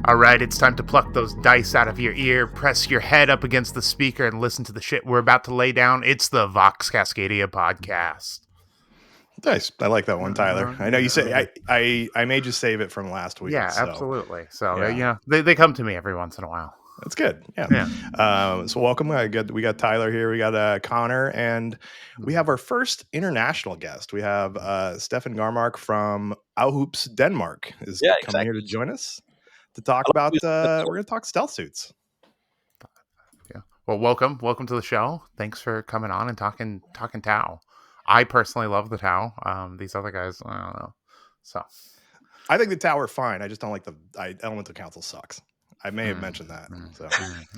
All right, it's time to pluck those dice out of your ear, press your head up against the speaker, and listen to the shit we're about to lay down. It's the Vox Cascadia podcast. Nice. I like that one, Tyler. I know you say I made you save it from last week. Yeah, so. absolutely. So Yeah. they come to me every once in a while. That's good. Yeah. So welcome. We got Tyler here. We got Connor, and we have our first international guest. We have Stephan Garmark from Hoops Denmark is coming here to join us to talk about. We're going to talk stealth suits. Yeah. Well, welcome to the show. Thanks for coming on and talking Tau. I personally love the Tau. These other guys, I don't know. So I think the Tau are fine. I just don't like Elemental Council sucks. I may have mentioned that.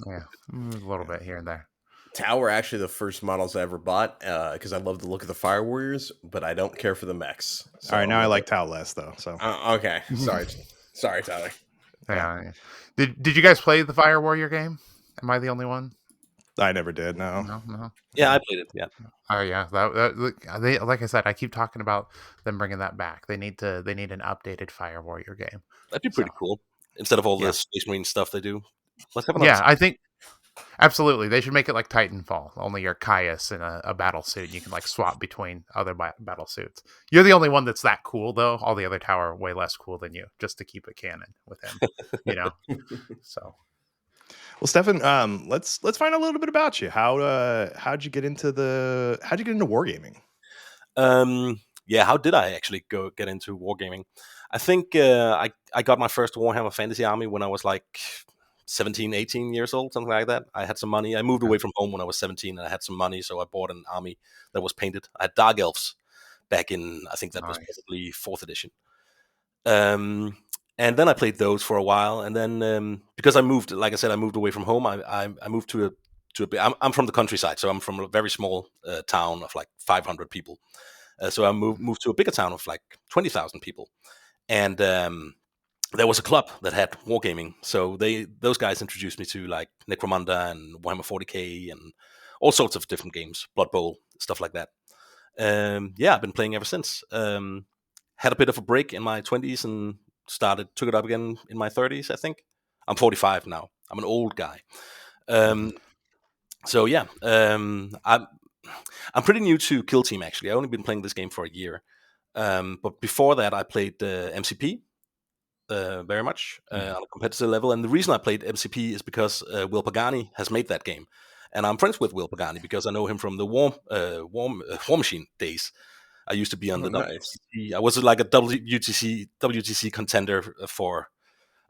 Yeah, a little bit here and there. Tau were actually the first models I ever bought because I love the look of the Fire Warriors, but I don't care for the mechs. So, all right, now I like Tau less though. So okay, sorry, Tyler. Yeah. Did you guys play the Fire Warrior game? Am I the only one? I never did. No. Yeah, I played it. Yeah. Oh yeah. They like I said, I keep talking about them bringing that back. They need an updated Fire Warrior game. That'd be pretty cool. Instead of all the Space Marine stuff they do. Let's have another. I think absolutely they should make it like Titanfall. Only you're Caius in a battle suit. You can like swap between other battle suits. You're the only one that's that cool though. All the other Tau are way less cool than you. Just to keep it canon with him, So. Well, Stephan, let's find out a little bit about you. How'd you get into wargaming? How did I actually get into wargaming? I think I got my first Warhammer Fantasy Army when I was like 17, 18 years old, something like that. I had some money. I moved away from home when I was 17 and I had some money, so I bought an army that was painted. I had Dark Elves back in, I think that was probably 4th edition. And then I played those for a while, and then because I moved, like I said, I moved away from home. I moved to I'm from the countryside, so I'm from a very small town of like 500 people. So I moved to a bigger town of like 20,000 people, and there was a club that had wargaming. So those guys introduced me to like Necromunda and Warhammer 40k and all sorts of different games, Blood Bowl, stuff like that. I've been playing ever since. Had a bit of a break in my 20s and took it up again in my 30s, I think. I'm 45 now. I'm an old guy. I'm pretty new to Kill Team, actually. I've only been playing this game for a year. But before that, I played MCP very much on a competitive level. And the reason I played MCP is because Will Pagani has made that game. And I'm friends with Will Pagani because I know him from the War Machine days. I used to be on the WTC. I was like a WTC contender for,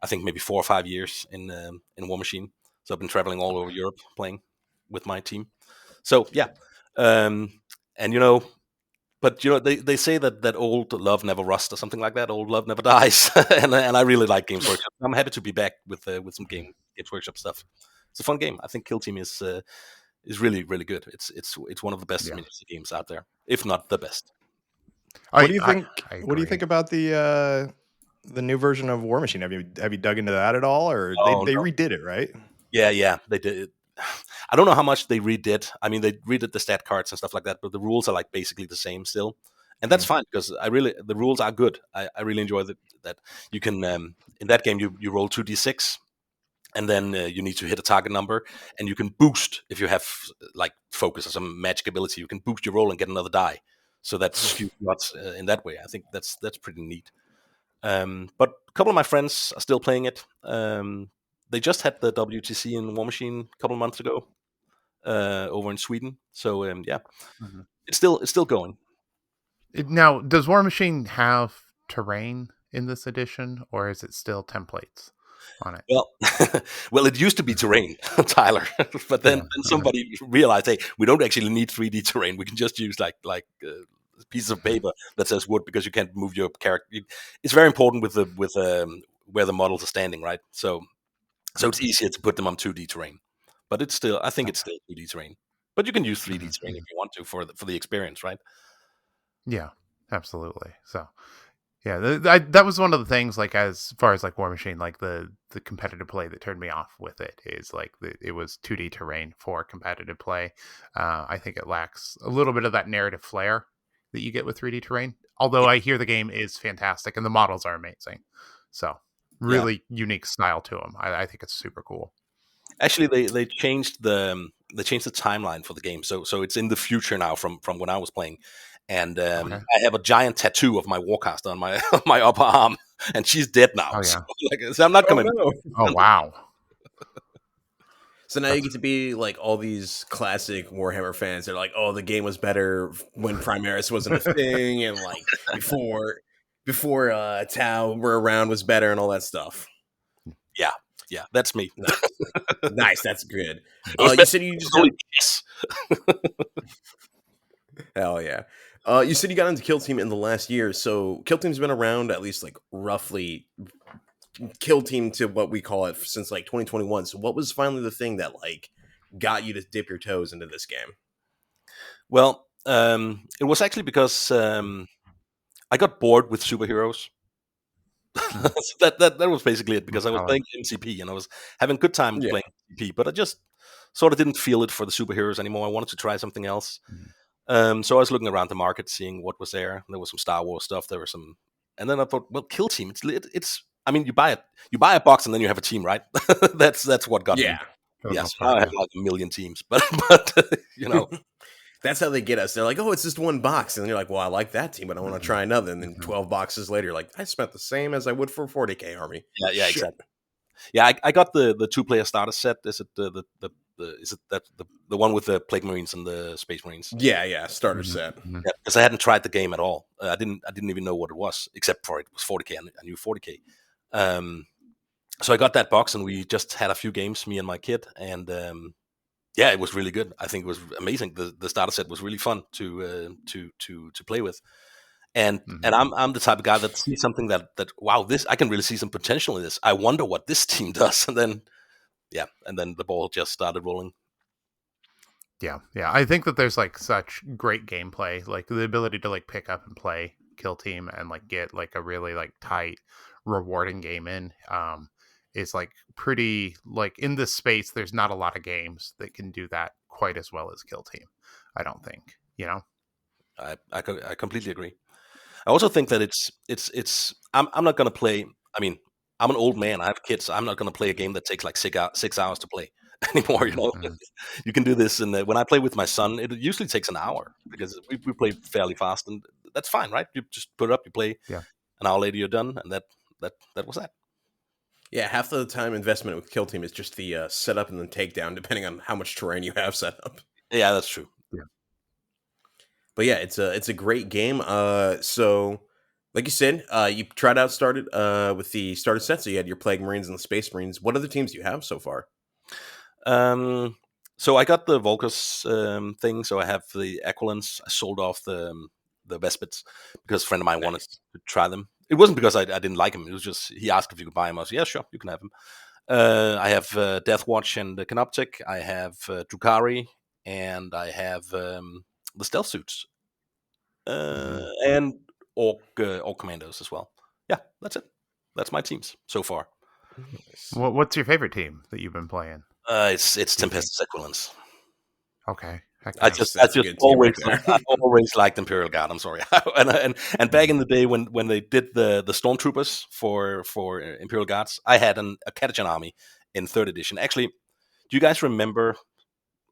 I think, maybe 4 or 5 years in War Machine. So I've been traveling all over Europe playing with my team. So yeah, but they say that old love never rusts or something like that. Old love never dies, and I really like Games Workshop. I'm happy to be back with some Games Workshop stuff. It's a fun game. I think Kill Team is really, really good. It's one of the best miniature games out there, if not the best. What do you think? What do you think about the new version of War Machine? Have you dug into that at all, or they redid it, right? Yeah, they did it. I don't know how much they redid. I mean, they redid the stat cards and stuff like that, but the rules are like basically the same still, and that's fine because the rules are good. I really enjoy that you can in that game you roll 2d6, and then you need to hit a target number, and you can boost if you have like focus or some magic ability. You can boost your roll and get another die. So that's not in that way. I think that's pretty neat. But a couple of my friends are still playing it. They just had the WTC in War Machine a couple of months ago over in Sweden. So it's still going. Now, does War Machine have terrain in this edition, or is it still templates on it? Well, it used to be terrain, Tyler, but then somebody realized, hey, we don't actually need 3D terrain. We can just use like pieces of paper that says wood because you can't move your character. It's very important with where the models are standing, right? So it's easier to put them on 2D terrain, but I think it's still 2D terrain. But you can use 3D terrain if you want to for the experience, right? Yeah, absolutely. So. Yeah, that was one of the things, like, as far as, like, War Machine, like, the competitive play that turned me off with it is, like, it was 2D terrain for competitive play. I think it lacks a little bit of that narrative flair that you get with 3D terrain, although I hear the game is fantastic and the models are amazing. So, really unique style to them. I think it's super cool. Actually, they changed the timeline for the game, so it's in the future now from when I was playing, and Okay. I have a giant tattoo of my Warcaster on my on my upper arm, and she's dead now. Oh So, yeah. so I'm not Oh coming. no! Oh wow. So now you get to be like all these classic Warhammer fans. They're like, "Oh, the game was better when Primaris wasn't a thing, and like before Tau were around was better, and all that stuff." Yeah, that's me. Nice, that's good. It was You said you It's just got, only yes. hell yeah. You said you got into Kill Team in the last year. So Kill Team's been around at least like roughly Kill Team to what we call it since like 2021. So what was finally the thing that like got you to dip your toes into this game? Well, it was actually because I got bored with superheroes. So that was basically it, because I was playing MCP and I was having a good time playing MCP, but I just sort of didn't feel it for the superheroes anymore. I wanted to try something else. So I was looking around the market, seeing what was there. There was some Star Wars stuff. There were some, and then I thought, well, Kill Team. It's. I mean, you buy a box, and then you have a team, right? that's what got me. Yes, now I have like a million teams, but you know. That's how they get us. They're like, "Oh, it's just one box," and you're like, "Well, I like that team, but I want to try another." And then 12 boxes later, you're like, I spent the same as I would for a 40k army. Yeah, exactly. Yeah, I got the 2-player starter set. Is it the one with the Plague Marines and the Space Marines? Yeah, starter set. Yeah, because I hadn't tried the game at all. I didn't even know what it was, except for it was 40k. I knew 40k. So I got that box, and we just had a few games, me and my kid, and yeah, it was really good. I think it was amazing. The starter set was really fun to play with, and I'm the type of guy that sees something that wow, this, I can really see some potential in this. I wonder what this team does, and then the ball just started rolling. Yeah. I think that there's like such great gameplay, like the ability to like pick up and play Kill Team and like get like a really like tight, rewarding game in. Is like pretty, like in this space. There's not a lot of games that can do that quite as well as Kill Team. I don't think. I completely agree. I also think that it's. I'm not gonna play. I mean, I'm an old man. I have kids. I'm not gonna play a game that takes like 6 hours to play anymore. You know, you can do this, and when I play with my son, it usually takes an hour, because we play fairly fast, and that's fine, right? You just put it up, you play. Yeah. An hour later, you're done, and that was that. Yeah, half the time investment with Kill Team is just the setup and then takedown, depending on how much terrain you have set up. Yeah, that's true. Yeah. But yeah, it's a great game. So like you said, you tried out started with the starter set, so you had your Plague Marines and the Space Marines. What other teams do you have so far? So I got the Volkers thing. So I have the Aquilans. I sold off the Vespids because a friend of mine wanted to try them. It wasn't because I didn't like him. It was just he asked if you could buy him. I was yeah, sure, you can have him. I have Deathwatch and the Canoptic. I have Drukhari, and I have the Stealth Suits, and Orc Commandos as well. Yeah, that's it. That's my teams so far. What's your favorite team that you've been playing? It's Tempestus Equilance. Okay. I just always liked Imperial Guard. I'm sorry, and back in the day when they did the Stormtroopers for Imperial Guards, I had a Catachan army in 3rd edition. Actually, do you guys remember?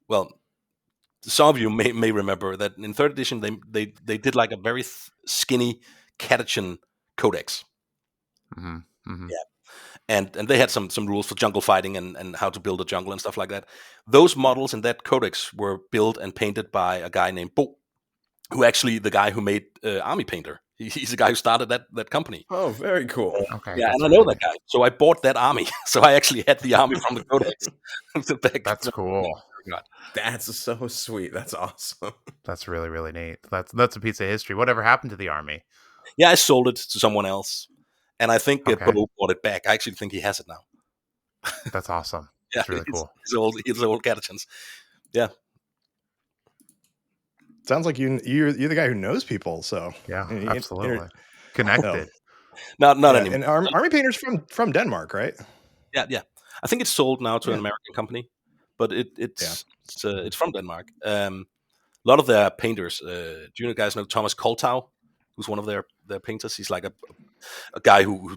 Well, some of you may remember that in 3rd edition they did like a very skinny Catachan codex. Yeah. And they had some rules for jungle fighting and how to build a jungle and stuff like that. Those models in that codex were built and painted by a guy named Bo, who actually the guy who made Army Painter. He's the guy who started that company. Oh, very cool. Okay. Yeah, and I know that guy. So I bought that army. So I actually had the army from the codex. That's cool. That's so sweet. That's awesome. That's really, really neat. That's a piece of history. Whatever happened to the army? Yeah, I sold it to someone else. And I think Bo bought it back. I actually think he has it now. That's awesome. Yeah, it's really cool. His old Catachans. Yeah. Sounds like you're the guy who knows people. So yeah, absolutely connected. Not anymore. And Army Painter's from Denmark, right? Yeah. I think it's sold now to an American company, but it's from Denmark. A lot of their painters. Do you guys know Thomas Koltau, who's one of their painters? He's like a guy who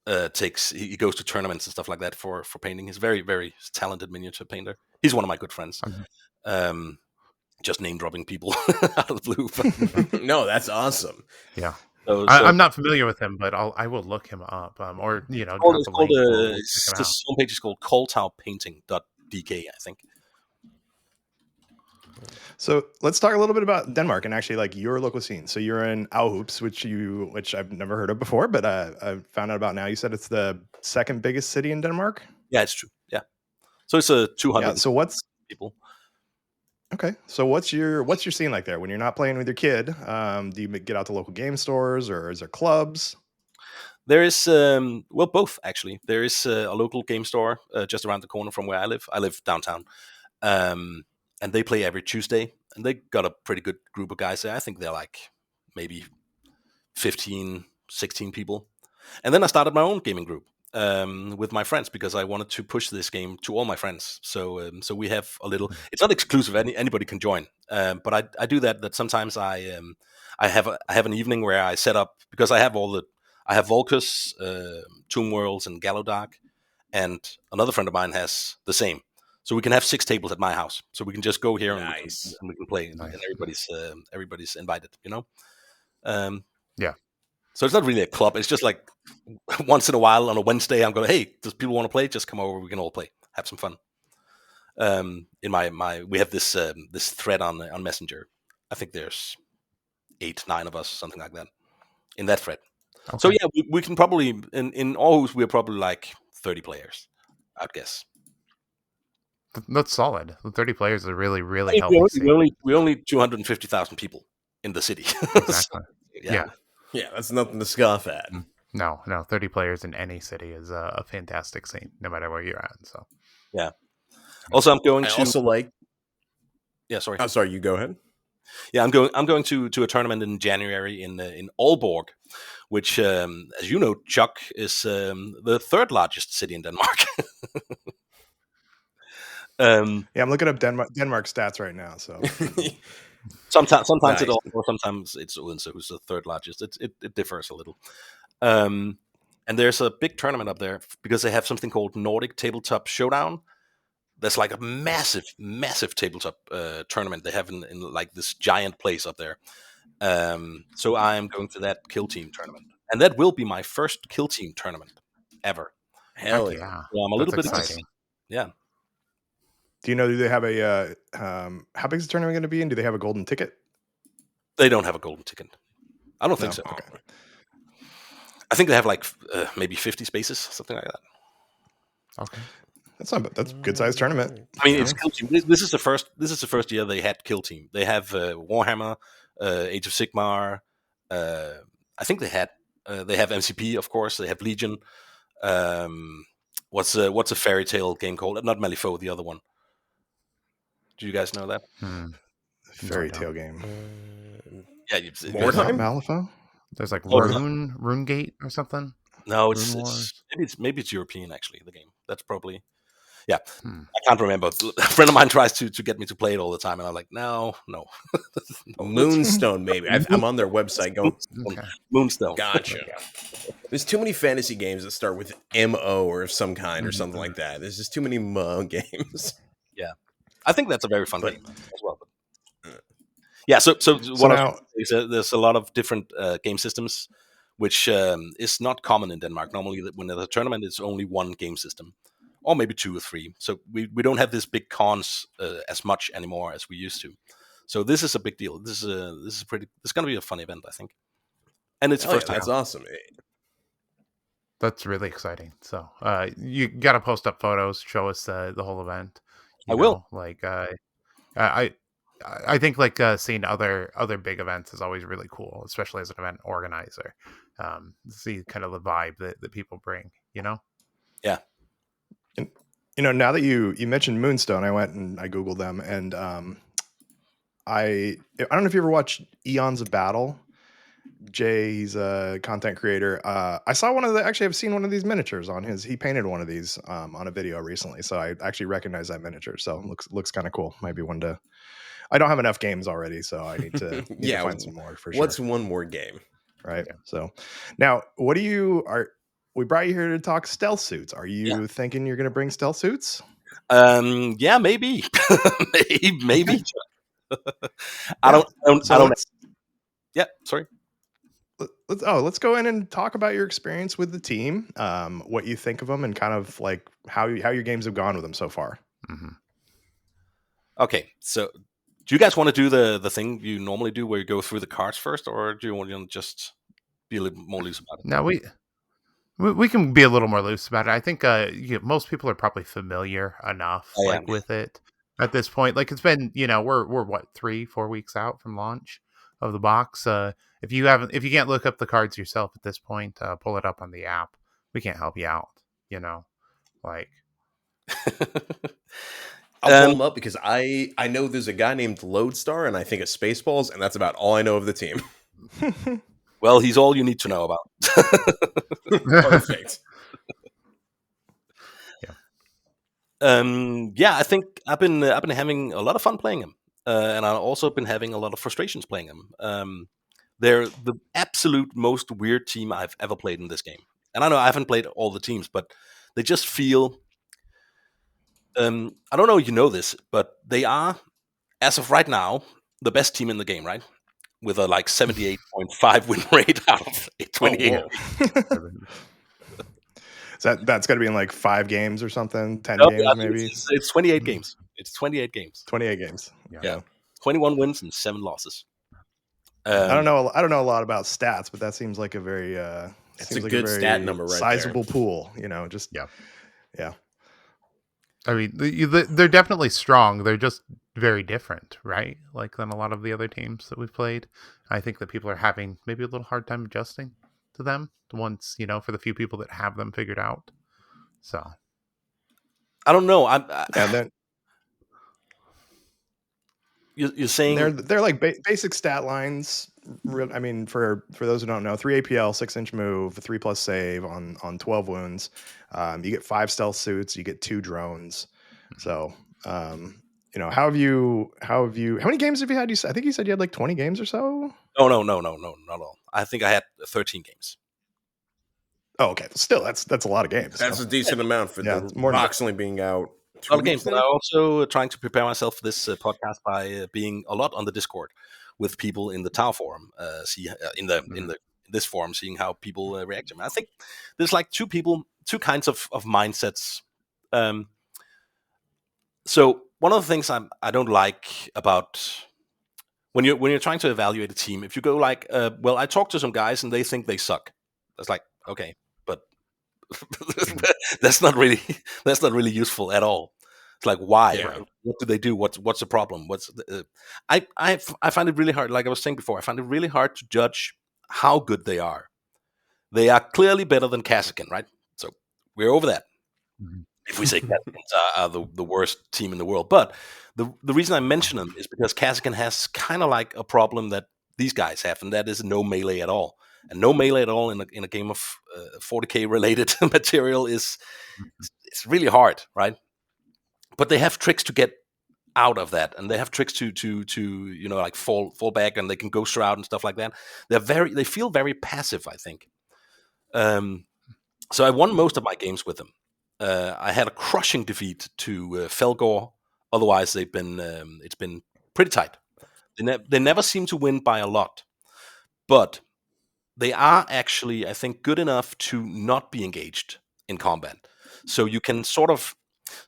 he goes to tournaments and stuff like that for painting. He's a very, very talented miniature painter. He's one of my good friends. Um, just name dropping people out of the blue. No, that's awesome. Yeah. So I'm not familiar with him, but I will look him up. Or drop it's a called link. We'll check him out. his homepage is called coltaupainting.dk, I think. So let's talk a little bit about Denmark and actually like your local scene. So you're in Aarhus, which I've never heard of before, but I found out about now. You said it's the second biggest city in Denmark. Yeah, it's true. Yeah, so it's a 200. Yeah. So what's people? Okay. So what's your scene like there when you're not playing with your kid? Do you get out to local game stores or is there clubs? There is both actually. There is a local game store just around the corner from where I live. I live downtown. And they play every Tuesday, and they got a pretty good group of guys there. I think they're like maybe 15, 16 people. And then I started my own gaming group with my friends because I wanted to push this game to all my friends. So we have a little. It's not exclusive; anybody can join. But I do that sometimes. I have an evening where I set up because I have Volkus, Tomb Worlds, and Gallowdark, and another friend of mine has the same. So we can have 6 tables at my house. So we can just go here and we can play, and everybody's invited. Yeah. So it's not really a club. It's just like once in a while on a Wednesday, I'm going, hey, does people want to play? Just come over. We can all play, have some fun. In we have this this thread on Messenger. I think there's 8, 9 of us, something like that, in that thread. Okay. So yeah, we can probably in Aarhus we're probably like 30 players, I'd guess. That's solid. 30 players are really, really healthy. We're only 250,000 people in the city. Exactly. So, yeah, that's nothing to scoff at. No, 30 players in any city is a fantastic scene, no matter where you're at. So yeah. Also, I'm going to. Also like. Yeah, sorry. I'm sorry. You go ahead. Yeah, I'm going to a tournament in January in Aalborg, which, as you know, Chuck, is the 3rd largest city in Denmark. Yeah, I'm looking up Denmark stats right now. So sometimes nice. it's Aalborg, sometimes it's Odense, who's the 3rd largest. It differs a little. And there's a big tournament up there because they have something called Nordic Tabletop Showdown. That's like a massive tabletop tournament they have in like this giant place up there. So I am going to that Kill Team tournament, and that will be my first Kill Team tournament ever. Hell yeah! So I'm a little bit exciting. Yeah. Do you know? Do they have a how big is the tournament going to be? And do they have a golden ticket? They don't have a golden ticket. I don't think so. Okay. I think they have like maybe 50 spaces, something like that. Okay. That's a good sized tournament. I mean, it's Kill Team. This is the first year they had Kill Team. They have Warhammer, Age of Sigmar. I think they have MCP, of course. They have Legion. What's a fairy tale game called? Not Malifaux, the other one. Do you guys know that? Fairy tale game. Yeah, Mordheim? Malifaux? There's like Rune Gate or something. No, maybe it's European actually. The game that's probably I can't remember. A friend of mine tries to get me to play it all the time, and I'm like, no. Moonstone, maybe. I'm on their website going. Okay. Moonstone. Gotcha. There's too many fantasy games that start with MO or some kind or something like that. There's just too many MO games. Yeah, I think that's a very fun game as well. Yeah, so what now, is there's a lot of different game systems, which is not common in Denmark. Normally, when there's a tournament, it's only one game system, or maybe 2 or 3. So we don't have this big cons as much anymore as we used to. So this is a big deal. This is going to be a fun event, I think. And it's first time. That's awesome. That's really exciting. So you got to post up photos, show us the whole event. I will. Like I think like seeing other big events is always really cool, especially as an event organizer. See kind of the vibe that people bring, Yeah. And, now that you mentioned Moonstone, I went and I Googled them, and I don't know if you ever watched Eons of Battle. Jay, he's a content creator. I saw I've seen one of these miniatures on he painted one of these on a video recently. So I actually recognize that miniature. So it looks kind of cool. Might be one to, I don't have enough games already, so I need to, find some more for sure. What's one more game? Right. Yeah. So now what do you we brought you here to talk stealth suits. Are you Yeah. thinking you're going to bring stealth suits? Yeah, maybe, maybe. I Yeah. don't. So Yeah, sorry. let's go in and talk about your experience with the team, what you think of them, and kind of like how your games have gone with them so far. Mm-hmm. Okay, so do you guys want to do the thing you normally do, where you go through the cards first, or do you want to just be a little more loose about it? Now we can be a little more loose about it. I think most people are probably familiar enough I am. with it at this point. Like it's been, we're what 3-4 weeks out from launch of the box. If you can't look up the cards yourself at this point, pull it up on the app. We can't help you out. Like I'll pull him up because I know there's a guy named Lodestar, and I think of Spaceballs, and that's about all I know of the team. Well, he's all you need to know about. Perfect. Yeah, I think I've been having a lot of fun playing him, and I've also been having a lot of frustrations playing him. They're the absolute most weird team I've ever played in this game, and I know I haven't played all the teams, but they just feel. I don't know if you know this, but they are, as of right now, the best team in the game, right? With a 78.5 win rate out of 28. whoa. So that's got to be in like 5 games or something, 10 No, games I think maybe. it's 28 games. It's 28 games. 28 games. Yeah. 21 wins and 7 losses. I don't know a lot about stats, but that seems like a very It's a good stat number right sizable there. pool, just yeah. I mean, they're definitely strong. They're just very different, right? Like than a lot of the other teams that we've played. I think that people are having maybe a little hard time adjusting to them once, for the few people that have them figured out. So I don't know. and then you're saying they're like basic stat lines. I mean, for those who don't know, 3 APL, 6-inch move, 3+ save on 12 wounds. You get 5 stealth suits, you get 2 drones. So, how many games have you had? I think you said you had like 20 games or so. No, not at all. I think I had 13 games. Oh, okay. Still, that's a lot of games. That's a decent amount for the box only being out. A lot of games, but I'm also trying to prepare myself for this podcast by being a lot on the Discord with people in the Tau forum. This forum, seeing how people react to them. I think there's like two kinds of mindsets. So one of the things I don't like about when you're trying to evaluate a team, if you go like, well, I talked to some guys and they think they suck. That's like, okay, but that's not really useful at all. It's like, why? Yeah. Right? What do they do? What's the problem? I find it really hard. Like I was saying before, I find it really hard to judge how good they are. They are clearly better than Kasichin, right? So we're over that. Mm-hmm. If we say Kazakhans are the worst team in the world. But the reason I mention them is because Kasichin has kind of like a problem that these guys have, and that is no melee at all. And no melee at all in a game of 40k related material it's really hard, right? But they have tricks to get out of that, and they have tricks to like fall back, and they can go shroud and stuff like that. They feel very passive, I think. So I won most of my games with them. I had a crushing defeat to Felgor. Otherwise, it's been pretty tight. They never seem to win by a lot, but they are actually, I think, good enough to not be engaged in combat. So you can sort of,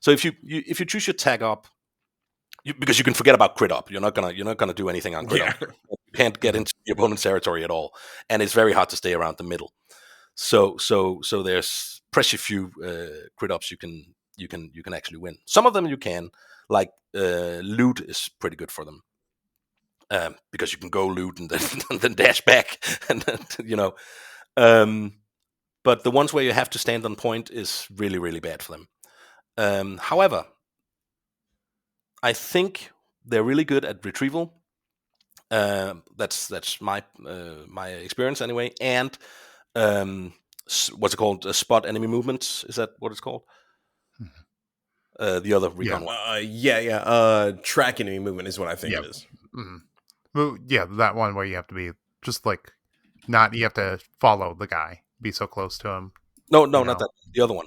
so if you choose your tag up, because you can forget about crit up, you're not gonna do anything on crit up. You can't get into the opponent's territory at all, and it's very hard to stay around the middle. So there's precious few crit ups you can actually win. Some of them you can, like loot is pretty good for them. Because you can go loot and then dash back, and then, but the ones where you have to stand on point is really, really bad for them. However, I think they're really good at retrieval. That's my experience anyway. And what's it called? Spot enemy movements. Is that what it's called? The other recon one. Track enemy movement is what I think it is. Mm-hmm. Well, yeah, that one where you have to be just like you have to follow the guy, be so close to him, No, You not know? that. The other one.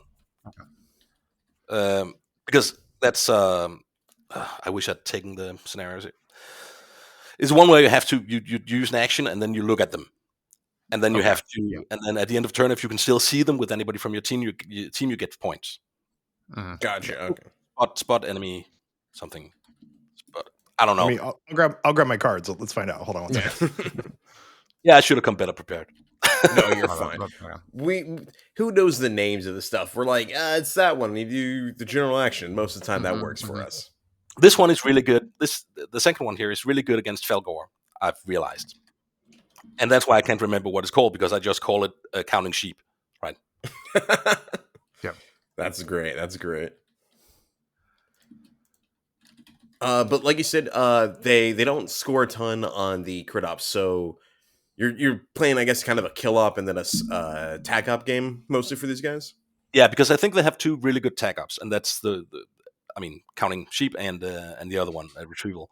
Because that's. I wish I'd taken the scenarios. It's one where you have to you use an action and then you look at them, and then you Okay. have to, Yeah. and then at the end of turn, if you can still see them with anybody from your team, you get points. Mhm. Gotcha. Okay. Spot enemy something. But I don't know. I'll grab my cards. Let's find out. Hold on one second. Yeah, I should have come better prepared. No, you're Oh, fine. yeah. Who knows the names of the stuff? We're like, it's that one. You do the general action. Most of the time, that Mhm, works for mhm. us. This one is really good. The second one here is really good against Felgor, I've realized. And that's why I can't remember what it's called, because I just call it counting sheep, right? Yep. That's great. That's great. But like you said, they don't score a ton on the crit ops, so you're playing, I guess, kind of a kill op and then a tack op game mostly for these guys. Yeah, because I think they have two really good tag ups, and that's the I mean, counting sheep and the other one, retrieval.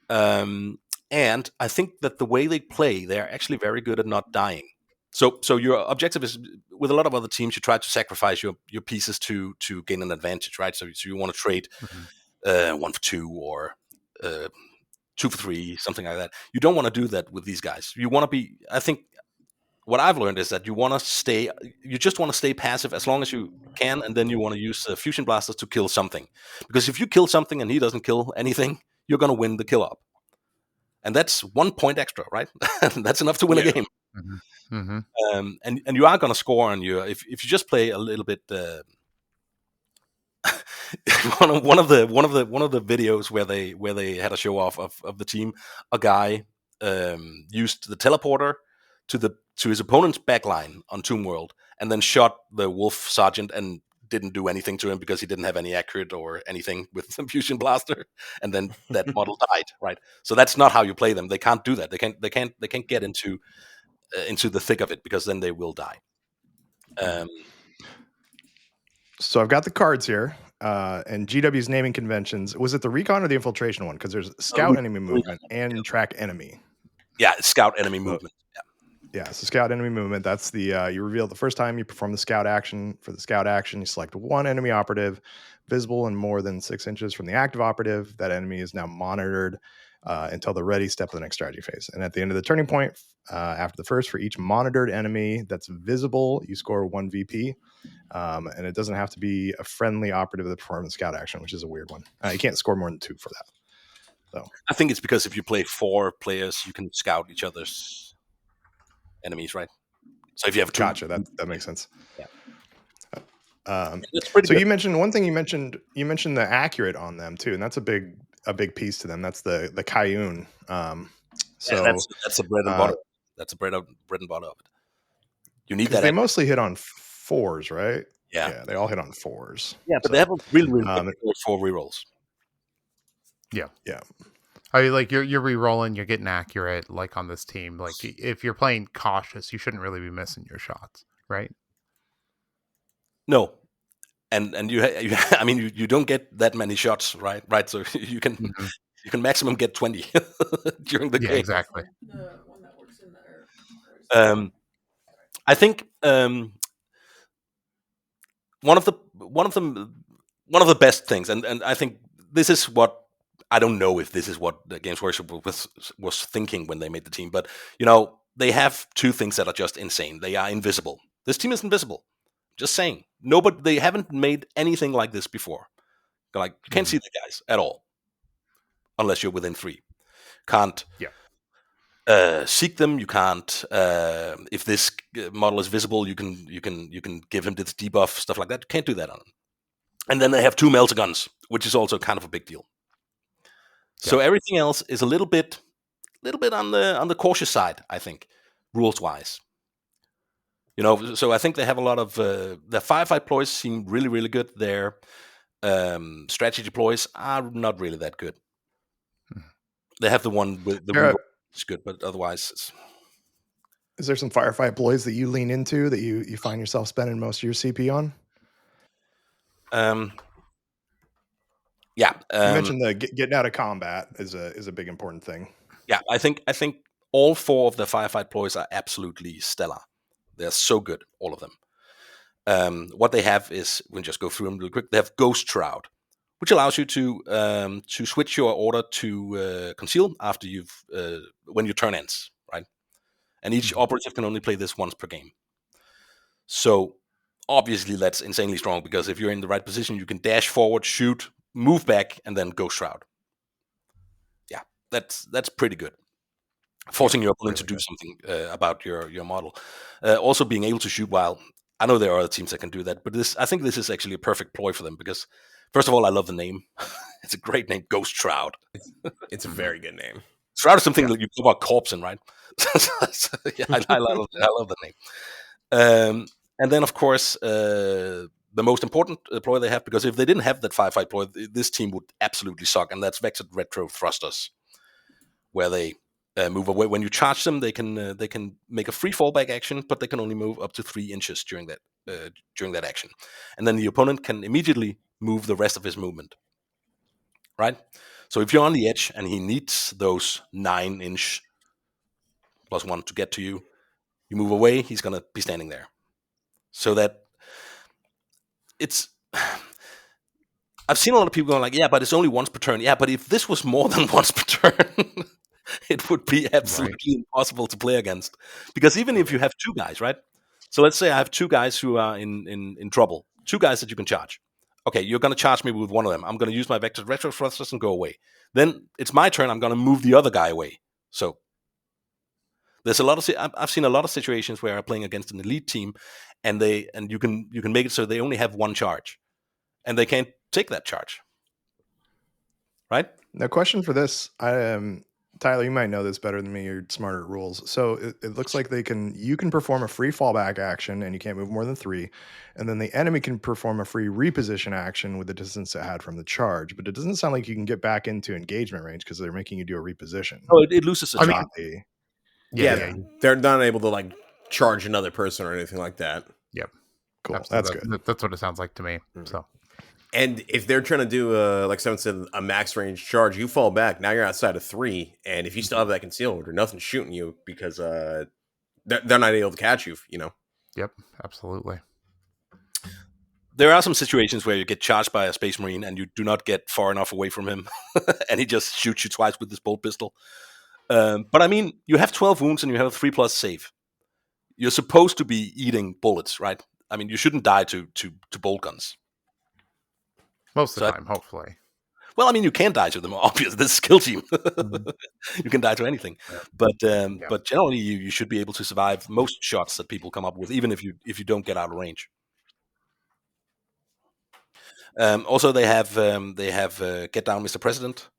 And I think that the way they play, they are actually very good at not dying. So your objective is, with a lot of other teams, you try to sacrifice your pieces to gain an advantage, right? So you want to trade Mhm. 1 for 2 or 2 for 3, something like that. You don't want to do that with these guys. You want to be. I think what I've learned is that you just want to stay passive as long as you can, and then you want to use fusion blasters to kill something. Because if you kill something and he doesn't kill anything, you're going to win the kill up. And that's 1 point extra, right? That's enough to win a Yeah. game. Mhm. Mhm. And you are going to score on your, if you just play a little bit. one of the videos where they had a show off of the team, a guy used the teleporter to his opponent's backline on Tomb World, and then shot the wolf sergeant and didn't do anything to him because he didn't have any accurate or anything with the fusion blaster, and then that model died, right? So that's not how you play them. They can't do that. They can't get into the thick of it, because then they will die. So I've got the cards here, and GW's naming conventions. Was it the recon or the infiltration one? Because there's scout enemy movement and track enemy. Yeah, it's scout enemy movement. Yeah, so scout enemy movement. That's the you reveal the first time you perform the scout action. For the scout action, you select one enemy operative visible in more than 6 inches from the active operative. That enemy is now monitored until the ready step of the next strategy phase. And at the end of the turning point, after the first, for each monitored enemy that's visible, you score 1 VP. And it doesn't have to be a friendly operative that performs the scout action, which is a weird one. You can't score more than 2 for that. So I think it's because if you play 4 players, you can scout each other's enemies, right? So if you have 2, gotcha. That makes sense. Yeah. That's pretty so good. you mentioned one thing. You mentioned the accurate on them too, and that's a big piece to them. That's the Cayune. So that's a bread and butter. That's a bread and butter of it. You need because that they mostly hit on 4s, right? Yeah, they all hit on 4s. Yeah, but so, they have a really good 4 rerolls. Yeah. Yeah. I mean, like you're re-rolling, you're getting accurate. Like on this team, like if you're playing cautious, you shouldn't really be missing your shots, right? No, and you I mean you don't get that many shots, right? So you can maximum get 20 during the game. Exactly. I think one of the best things, and I think this is what, I don't know if this is what the Games Workshop was thinking when they made the team, but they have 2 things that are just insane. They are invisible. This team is invisible. Just saying. They haven't made anything like this before. Like, you can't see the guys at all unless you're within 3. Can't seek them. You can't. If this model is visible, you can give him this debuff, stuff like that. You can't do that on him. And then they have 2 melter guns, which is also kind of a big deal. So everything else is a little bit on the cautious side, I think, rules wise. So I think they have a lot of their firefight ploys seem really, really good. Their strategy ploys are not really that good. They have the one with the reroll, it's good, but otherwise, is there some firefight ploys that you lean into that you find yourself spending most of your CP on? Yeah, you mentioned the getting out of combat is a big important thing. Yeah, I think all 4 of the firefight ploys are absolutely stellar. They're so good, all of them. What they have is, we'll just go through them real quick. They have Ghost Shroud, which allows you to switch your order to conceal after when your turn ends, right? And each operative can only play this once per game. So obviously that's insanely strong, because if you're in the right position, you can dash forward, shoot, move back, and then Ghost Shroud. Yeah, that's pretty good. Forcing your opponent to do something about your model. Also being able to shoot while, I know there are other teams that can do that, but I think this is actually a perfect ploy for them, because first of all, I love the name. It's a great name, Ghost Shroud. It's a very good name. Shroud is something that you put about corpse in, right? Yeah, I love the name. And then, of course, the most important ploy they have, because if they didn't have that firefight ploy, this team would absolutely suck, and that's Vectored Retro Thrusters, where they move away. When you charge them, they can make a free fallback action, but they can only move up to 3 inches during that action, and then the opponent can immediately move the rest of his movement. Right. So if you're on the edge and he needs those 9-inch +1 to get to you, you move away, he's gonna be standing there. So that it's. I've seen a lot of people going like, yeah, but it's only once per turn. Yeah, but if this was more than once per turn, it would be absolutely impossible to play against. Because even if you have 2 guys, right? So let's say I have 2 guys who are in trouble, 2 guys that you can charge. Okay, you're going to charge me with one of them. I'm going to use my Vectored Retro Thrusters and go away. Then it's my turn. I'm going to move the other guy away. So there's a lot of I've seen a lot of situations where I'm playing against an elite team, and you can make it so they only have 1 charge, and they can't take that charge. Right? Now, question for this. Tyler, you might know this better than me. You're smarter at rules. So it looks like you can perform a free fallback action, and you can't move more than 3. And then the enemy can perform a free reposition action with the distance it had from the charge. But it doesn't sound like you can get back into engagement range, because they're making you do a reposition. Oh, it loses its charge. Yeah, they're not able to like charge another person or anything like that. Yep. Cool. Absolutely. That's good. That's what it sounds like to me. So. And if they're trying to do, like someone said, a max range charge, you fall back. Now you're outside of 3, and if you still have that concealed order, nothing's shooting you, because they're not able to catch you. Yep, absolutely. There are some situations where you get charged by a Space Marine and you do not get far enough away from him, and he just shoots you twice with this bolt pistol. But I mean, you have 12 wounds and you have a 3+ save. You're supposed to be eating bullets, right? I mean, you shouldn't die to bolt guns. Most of the time, hopefully. Well, I mean, you can die to them. Obviously, this is a skill team. You can die to anything, but generally, you should be able to survive most shots that people come up with, even if you don't get out of range. Also, they have Get Down, Mr. President.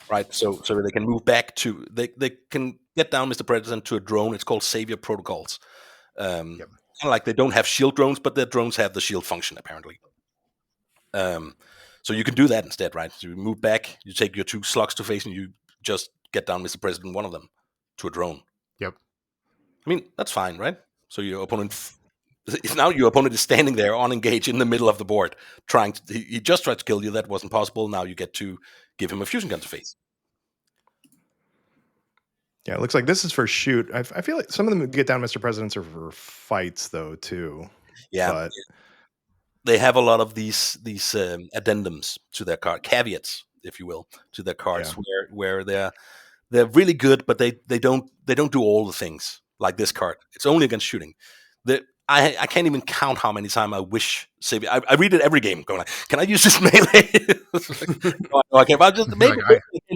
Right, so they can move back to they can get down Mr. President to a drone. It's called Savior Protocols. Kind of like they don't have shield drones, but their drones have the shield function apparently. So you can do that instead, right? So you move back, you take your 2 slugs to face, and you just get down Mr. President, one of them, to a drone. Yep. I mean, that's fine, right? So your opponent is standing there on engage in the middle of the board, he just tried to kill you. That wasn't possible. Now you get to give him a fusion gun to face. Yeah, it looks like this is for shoot. I feel like some of them Get Down, Mr. Presidents, are for fights though too. Yeah, but they have a lot of these addendums to their card, caveats, if you will, to their cards, where they're really good, but they don't do all the things like this card. It's only against shooting. I can't even count how many times I wish Savior. I read it every game, going like, "Can I use this melee?" No, I can't. I'll just maybe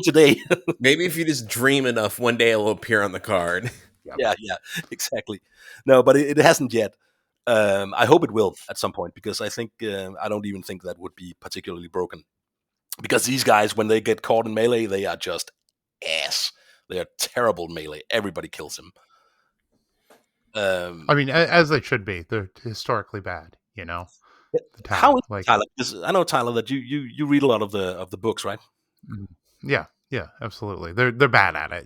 today. Maybe if you just dream enough, one day it'll appear on the card. Yeah, exactly. No, but it hasn't yet. I hope it will at some point, because I think I don't even think that would be particularly broken. Because these guys, when they get caught in melee, they are just ass. They are terrible melee. Everybody kills them. I mean, as they should be. They're historically bad, How is Tyler? Because I know, Tyler, that you read a lot of the books, right? Yeah, absolutely. They're bad at it.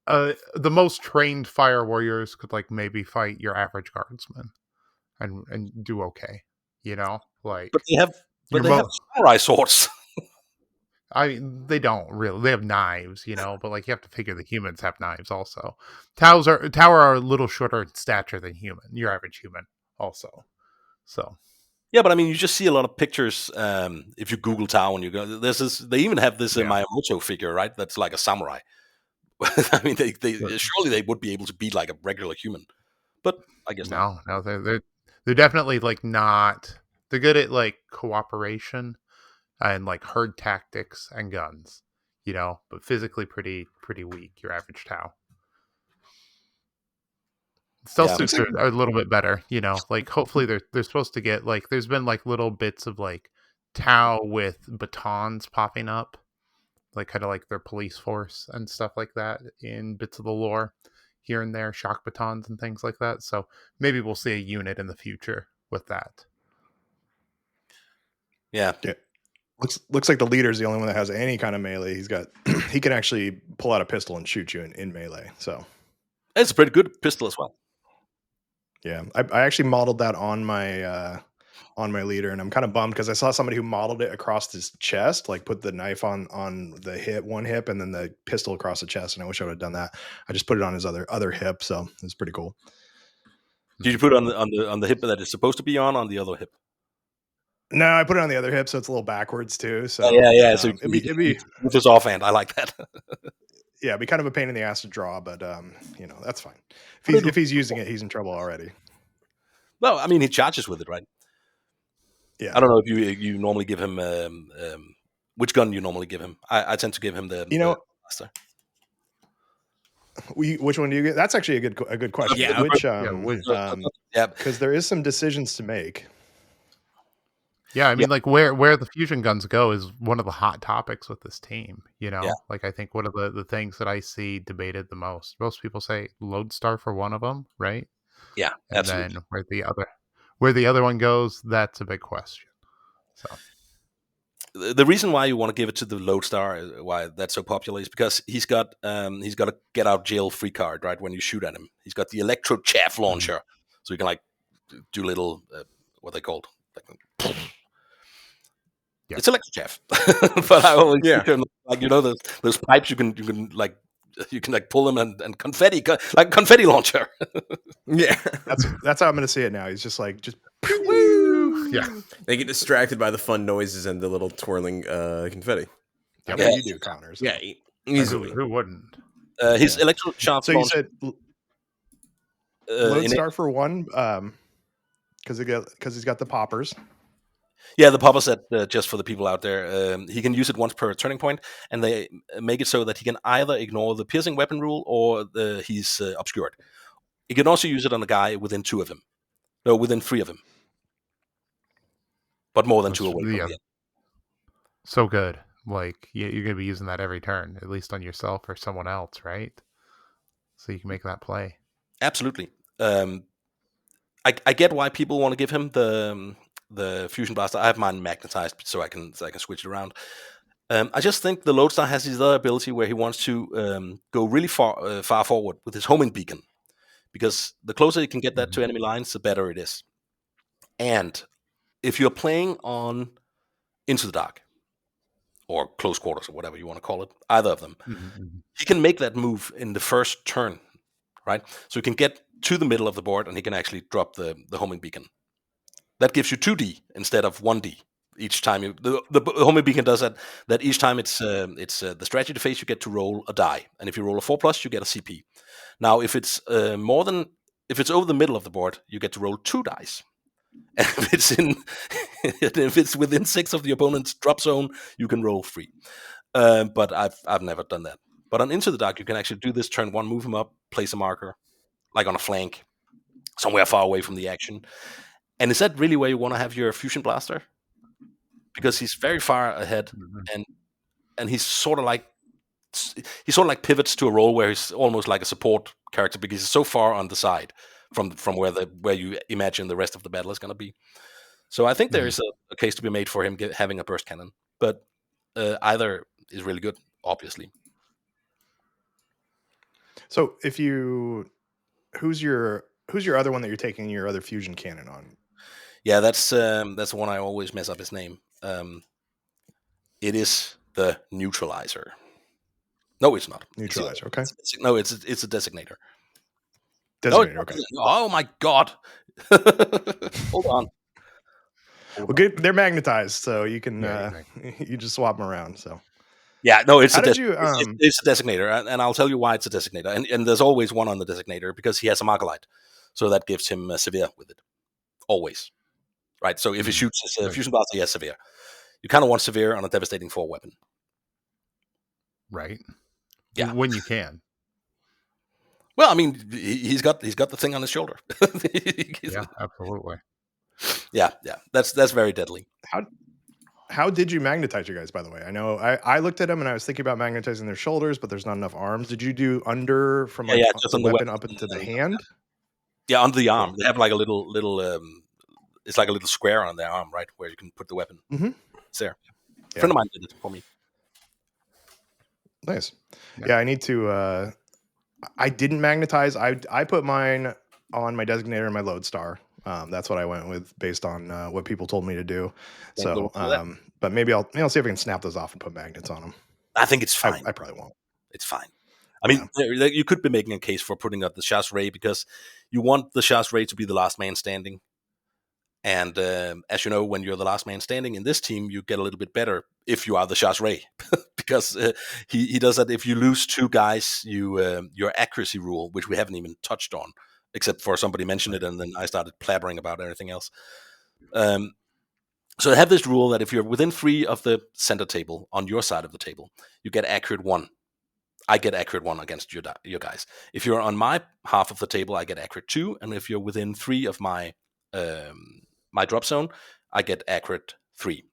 The most trained fire warriors could maybe fight your average guardsman and do okay. But they have samurai swords. They don't really. They have knives, but like you have to figure the humans have knives also. Tau are a little shorter in stature than your average human, also. So Yeah, but I mean, you just see a lot of pictures. If you Google Tau and you go, they even have this Miyamoto figure, right? That's like a samurai. I mean, they surely they would be able to beat like a regular human, but I guess not. no, they're definitely like not. They're good at like cooperation and like herd tactics and guns, but physically pretty weak. Your average Tau. Stealth Yeah, suits are a little bit better, like hopefully they're supposed to get like there's been like little bits of like Tau with batons popping up, like kind of like their police force and stuff like that in bits of the lore here and there, shock batons and things like that. So maybe we'll see a unit in the future with that. Yeah. Looks like the leader's the only one that has any kind of melee. He can actually pull out a pistol and shoot you in melee. So it's a pretty good pistol as well. Yeah, I actually modeled that on my leader, and I'm kind of bummed because I saw somebody who modeled it across his chest, like put the knife on the one hip, and then the pistol across the chest. And I wish I would have done that. I just put it on his other hip, so it's pretty cool. Did you put it on the hip that it's supposed to be on the other hip? No, I put it on the other hip, so it's a little backwards too. So yeah. So it'd be with his offhand. I like that. Yeah, it'd be kind of a pain in the ass to draw, but that's fine. If he's using it, he's in trouble already. Well, I mean, he charges with it, right? Yeah. I don't know if you normally give him which gun you normally give him. I tend to give him the blaster. Which one do you get? That's actually a good question. Yeah. Because there is some decisions to make. Yeah, I mean, like where the fusion guns go is one of the hot topics with this team. Like I think one of the things that I see debated the most. Most people say Lodestar for one of them, right? Yeah, and absolutely. then where the other one goes, that's a big question. So the reason why you want to give it to the Lodestar, why that's so popular, is because he's got a get out jail free card, right? When you shoot at him, he's got the electro chaff launcher, so you can like do little what they called. It's electric chaff, but I always like those pipes you can pull them and confetti like confetti launcher. Yeah, that's how I'm going to see it now. He's just woo! Yeah, they get distracted by the fun noises and the little twirling confetti. I bet you do, Connors. Yeah, easily. Who wouldn't? His electro chaff. So launcher, you said Lodestar for one, because he's got the poppers. Yeah, the popper set, just for the people out there, he can use it once per turning point, and they make it so that he can either ignore the piercing weapon rule or he's obscured. He can also use it on a guy within 2 of him. No, within 3 of him. But more than 2 away from the end. So good. Like, you're going to be using that every turn, at least on yourself or someone else, right? So you can make that play. Absolutely. I get why people want to give him the fusion blaster. I have mine magnetized so I can switch it around. I just think the Lodestar has his other ability where he wants to go really far forward with his homing beacon, because the closer you can get that to enemy lines, the better it is. And if you're playing on Into the Dark or Close Quarters or whatever you want to call it, either of them, he can make that move in the first turn, right? So he can get to the middle of the board and he can actually drop the homing beacon. That gives you 2D instead of 1D each time. The homing beacon does that each time it's the strategy phase, you get to roll a die, and if you roll a 4+, you get a CP. Now, if it's if it's over the middle of the board, you get to roll 2 dice. And if it's within 6 of the opponent's drop zone, you can roll 3. But I've never done that. But on Into the Dark, you can actually do this turn 1, move him up, place a marker, like on a flank, somewhere far away from the action. And is that really where you want to have your fusion blaster? Because he's very far ahead, and he's sort of like pivots to a role where he's almost like a support character because he's so far on the side from where you imagine the rest of the battle is going to be. So I think there is a case to be made for him having a burst cannon, but either is really good, obviously. So who's your other one that you're taking your other fusion cannon on? Yeah, that's the one I always mess up his name. It is the neutralizer. No, it's not. Neutralizer. Okay. No, it's a designator. Designator. No, Okay. oh my god. Hold on. Well, good. They're magnetized, so you can Yeah, you just swap them around. So Yeah, no, it's how a did you? it's a designator, and I'll tell you why it's a designator. And there's always one on the designator because he has a Margalite, so that gives him severe with it. Always, right? So if he shoots his fusion blast, he has severe. You kind of want severe on a devastating 4 weapon, right? Yeah. When you can. Well, I mean, he's got the thing on his shoulder. Yeah, absolutely. Yeah. That's very deadly. How did you magnetize your guys? By the way, I know I looked at them and I was thinking about magnetizing their shoulders, but there's not enough arms. Did you do under from like just the on the weapon weapon up into the hand? Yeah, under the arm. They have like a little. It's like a little square on their arm, right, where you can put the weapon. Mm-hmm. It's there. Yeah. A friend of mine did it for me. Nice. Yeah, I need to. I didn't magnetize. I put mine on my designator and my lodestar. That's what I went with based on what people told me to do. So, but maybe I'll see if I can snap those off and put magnets on them. I think it's fine. I probably won't. It's fine. I mean, you could be making a case for putting up the chasse ray because you want the chasse ray to be the last man standing. And as you know, when you're the last man standing in this team, you get a little bit better if you are the chasse ray because he does that. If you lose 2 guys, your accuracy rule, which we haven't even touched on, except for somebody mentioned it, and then I started blabbering about everything else. So I have this rule that if you're within 3 of the center table on your side of the table, you get accurate 1. I get accurate 1 against your guys. If you're on my half of the table, I get accurate 2, and if you're within 3 of my my drop zone, I get accurate 3.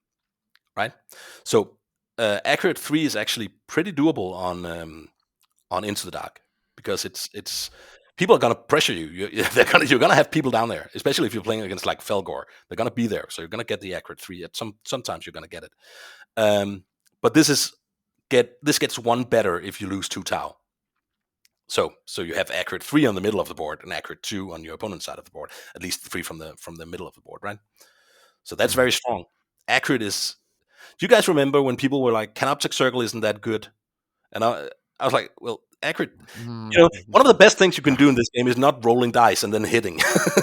Right? So accurate 3 is actually pretty doable on Into the Dark because it's people are gonna pressure you. You're gonna have people down there, especially if you're playing against like Felgor. They're gonna be there, so you're gonna get the accurate 3. Sometimes you're gonna get it. But this gets 1 better if you lose 2 Tau. So you have accurate 3 on the middle of the board and accurate 2 on your opponent's side of the board. At least 3 from the middle of the board, right? So that's very strong. Accurate is. Do you guys remember when people were like, "Canoptic Circle isn't that good," and I was like, "Well, accurate. One of the best things you can do in this game is not rolling dice and then hitting.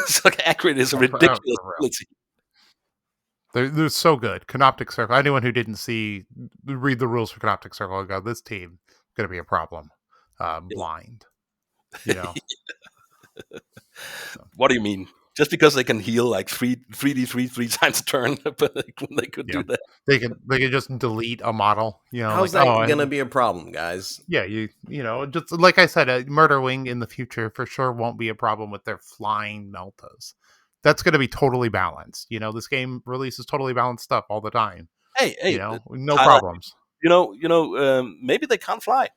So accurate is a ridiculous ability. They're so good. Canoptic Circle. Anyone who didn't read the rules for Canoptic Circle and go, this team going to be a problem. Blind. What do you mean? Just because they can heal like 3d3 3 times a turn, but they could do that. They can just delete a model. How's that gonna be a problem, guys? Yeah, just like I said, a Murder Wing in the future for sure won't be a problem with their flying Meltas. That's going to be totally balanced. This game releases totally balanced stuff all the time. Hey, no problems. Maybe they can't fly.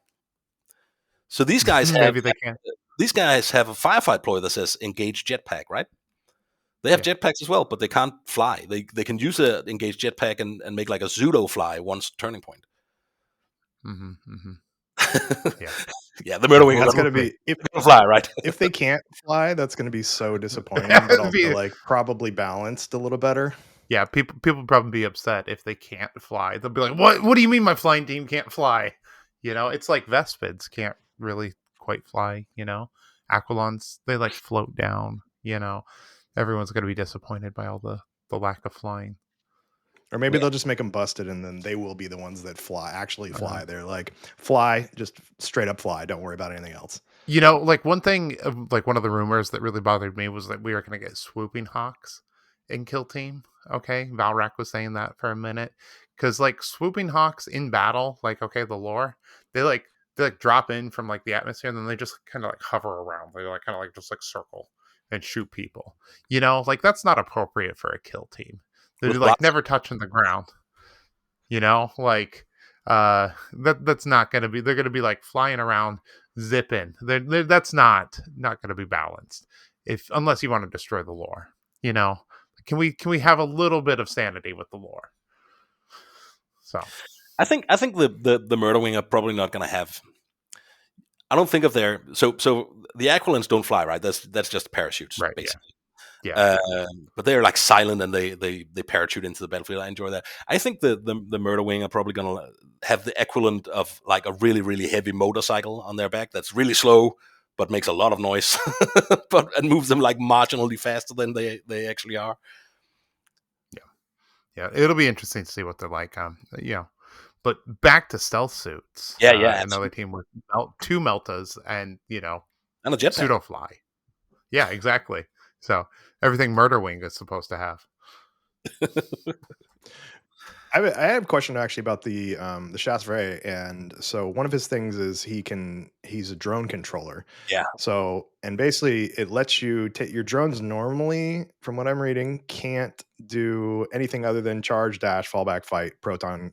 So these guys maybe they can. These guys have a firefight ploy that says engage jetpack, right? They have jetpacks as well, but they can't fly. They can use a engaged jetpack and make like a pseudo fly once turning point. Yeah, the Murder Wing. That's going to be if they fly, right? If they can't fly, that's going to be so disappointing. But also like probably balanced a little better. Yeah, people would probably be upset if they can't fly. They'll be like, "What? What do you mean my flying team can't fly?" It's like Vespids can't really quite fly. Aquilons, they like float down. Everyone's going to be disappointed by all the lack of flying. Or maybe they'll just make them busted, and then they will be the ones that actually fly. They're like, fly, just straight up fly. Don't worry about anything else. Like one thing, like one of the rumors that really bothered me was that we were going to get swooping hawks in Kill Team. Okay, Valrak was saying that for a minute because like swooping hawks in battle, like the lore, they drop in from like the atmosphere and then they just kind of like hover around. They like kind of like just like circle and shoot people. Like that's not appropriate for a kill team. They're like never touching the ground. That's not going to be. They're going to be like flying around, zipping. That's not going to be balanced. Unless you want to destroy the lore. Can we have a little bit of sanity with the lore? So I think the Murder Wing are probably not going to have. I don't think of their so the Aquilons don't fly, right? That's just parachutes, right, basically. Yeah. But they're like silent and they parachute into the battlefield. I enjoy that. I think the Murder Wing are probably going to have the equivalent of like a really, really heavy motorcycle on their back that's really slow but makes a lot of noise, and moves them like marginally faster than they actually are. Yeah, it'll be interesting to see what they're like. But back to stealth suits. Yeah, Another absolutely. team with two Meltas and And a jetpack. pseudo fly. Yeah, exactly. So everything Murder Wing is supposed to have. I have a question actually about the Chasseret, and so one of his things is he's a drone controller. Yeah. So and basically it lets you take your drones normally, from what I'm reading, can't do anything other than charge, dash, fallback, fight, photon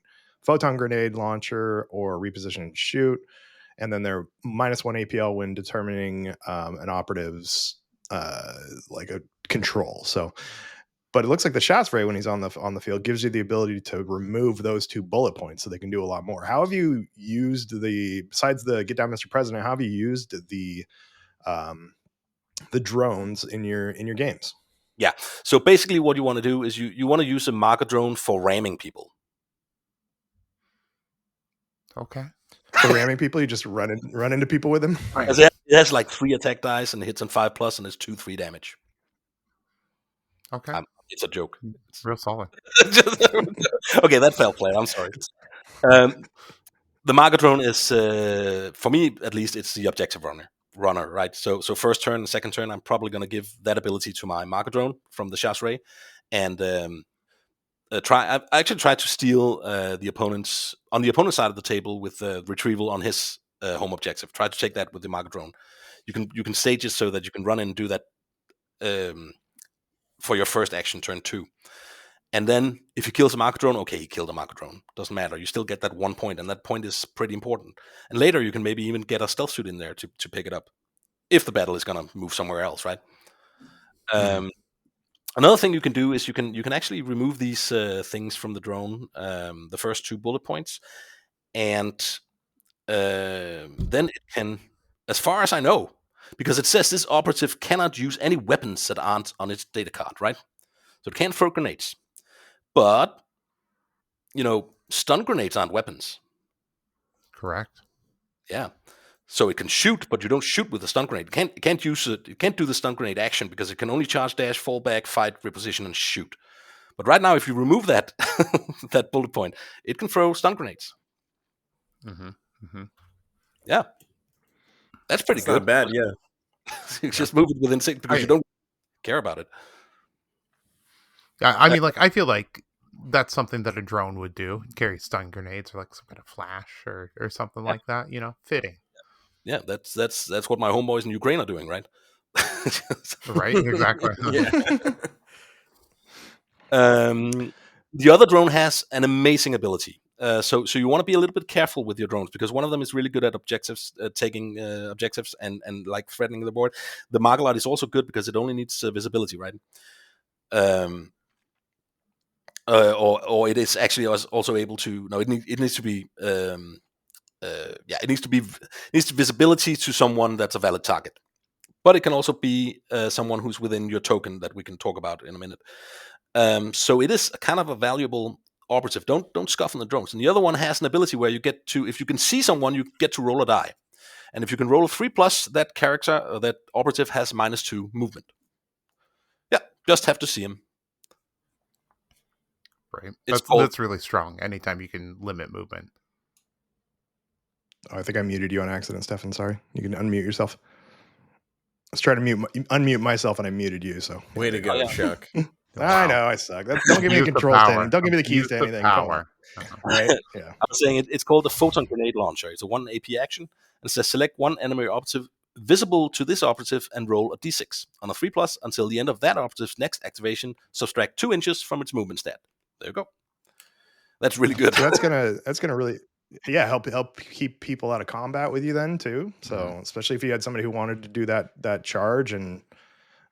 grenade launcher, or reposition and shoot. And then they're -1 APL when determining an operative's like a control. So. But it looks like the Chasseret, when he's on the field, gives you the ability to remove those 2 bullet points, so they can do a lot more. How have you used besides the Get Down, Mr. President? How have you used the drones in your games? Yeah. So basically, what you want to do is you want to use a marker drone for ramming people. Okay. For ramming people, you just run into people with them. It has like 3 attack dice and it hits on 5+, and it's 2/3 damage. Okay. It's a joke. Real solid. Okay, that fell flat. I'm sorry. The marker drone is, for me at least, it's the objective runner, right? So first turn, second turn, I'm probably going to give that ability to my marker drone from the Chasseret, and I actually tried to steal the opponent's on the opponent's side of the table with retrieval on his home objective. Try to take that with the marker drone. You can stage it so that you can run in and do that for your first action, turn 2. And then if he kills a marker drone, okay, he killed a marker drone. Doesn't matter. You still get that 1 point, and that point is pretty important. And later you can maybe even get a stealth suit in there to pick it up, if the battle is going to move somewhere else, right? Another thing you can do is you can actually remove these things from the drone, the first 2 bullet points, and then it can, as far as I know, because it says this operative cannot use any weapons that aren't on its data card, right? So it can't throw grenades. But, stun grenades aren't weapons. Correct. Yeah. So it can shoot, but you don't shoot with a stun grenade. It can't use it. It can't do the stun grenade action because it can only charge, dash, fall back, fight, reposition, and shoot. But right now, if you remove that that bullet point, it can throw stun grenades. Yeah. That's pretty good. Not bad, yeah. You just move it within 6 because you don't care about it. Yeah, I mean, I feel like that's something that a drone would do. Carry stun grenades or like some kind of flash or something like that. Fitting. Yeah, that's what my homeboys in Ukraine are doing, right? Right, exactly. Yeah. The other drone has an amazing ability. So you want to be a little bit careful with your drones, because one of them is really good at objectives, taking objectives and like threatening the board. The Margalot is also good because it only needs visibility, right? Or it is actually also able to. No, it needs to be. It needs visibility to someone that's a valid target. But it can also be someone who's within your token that we can talk about in a minute. So it is a kind of a valuable operative. Don't scoff on the drones. And the other one has an ability where you get to, if you can see someone, you get to roll a die. And if you can roll a 3+, that character or that operative has -2 movement. Yeah, just have to see him. Right. That's really strong. Anytime you can limit movement. Oh, I think I muted you on accident, Stephan. Sorry. You can unmute yourself. I was trying to unmute myself and I muted you. So way to go, Chuck. I know I suck. Don't give me the controls to anything. Don't give me the keys to anything. Power. Right? Yeah. I'm saying it's called the photon grenade launcher. It's a 1 AP action, and it says select one enemy operative visible to this operative and roll a d6 on a 3+ until the end of that operative's next activation. Subtract 2 inches from its movement stat. There you go. That's really good. So that's gonna really help keep people out of combat with you then too. So especially if you had somebody who wanted to do that charge, and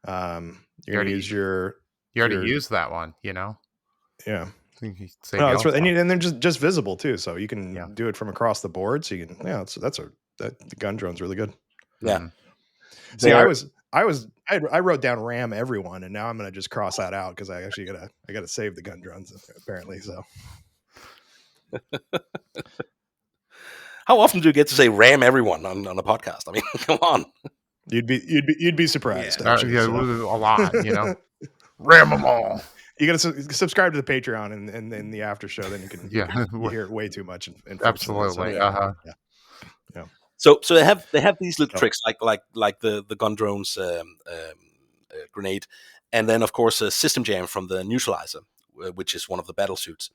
you're gonna use your. You already used that one, Yeah. No, that's right. And they're just visible too, so you can do it from across the board. So you can, the gun drone's really good. Yeah. See, I I wrote down ram everyone, and now I'm gonna just cross that out because I actually gotta save the gun drones apparently. So How often do you get to say ram everyone on a podcast? I mean, come on. you'd be surprised Yeah. actually. Yeah, So. a lot, ram them all. You got to subscribe to the Patreon and the after show. Then you can Yeah, you hear it way too much. Unfortunately. absolutely. So, yeah. So they have these little So- tricks like the gun drones grenade, and then of course a system jam from the neutralizer, which is one of the battle suits,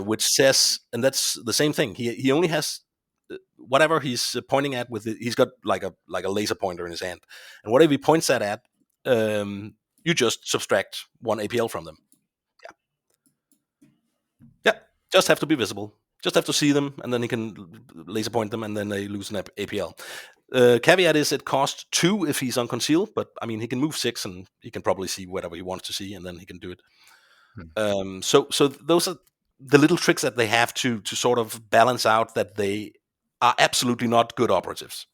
which says, and that's the same thing. He only has whatever he's pointing at with it. He's got like a laser pointer in his hand, and whatever he points that at, you just subtract one APL from them. Yeah, just have to be visible. Just have to see them, and then he can laser point them, and then they lose an APL. Caveat is it costs 2 if he's unconcealed, but I mean he can move 6, and he can probably see whatever he wants to see, and then he can do it. So those are the little tricks that they have to sort of balance out that they are absolutely not good operatives.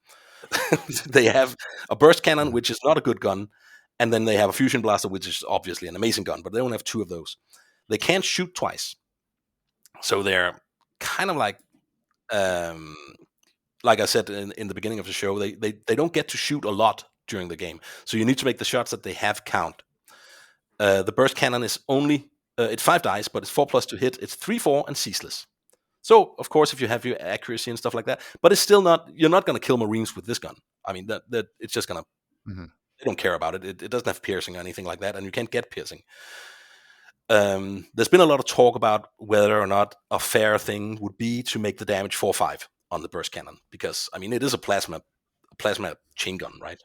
They have a burst cannon, which is not a good gun, and then they have a fusion blaster, which is obviously an amazing gun, but they only have 2 of those. They can't shoot twice. So they're kind of like I said in the beginning of the show, they don't get to shoot a lot during the game. So you need to make the shots that they have count. The burst cannon is only, it's 5 dice, but it's 4+ to hit. It's 3/4 and ceaseless. So of course, if you have your accuracy and stuff like that, but it's still not, you're not going to kill Marines with this gun. I mean, that it's just going to, they don't care about it. It doesn't have piercing or anything like that, and you can't get piercing. There's been a lot of talk about whether or not a fair thing would be to make the damage 4/5 on the burst cannon, because I mean it is a plasma chain gun, right?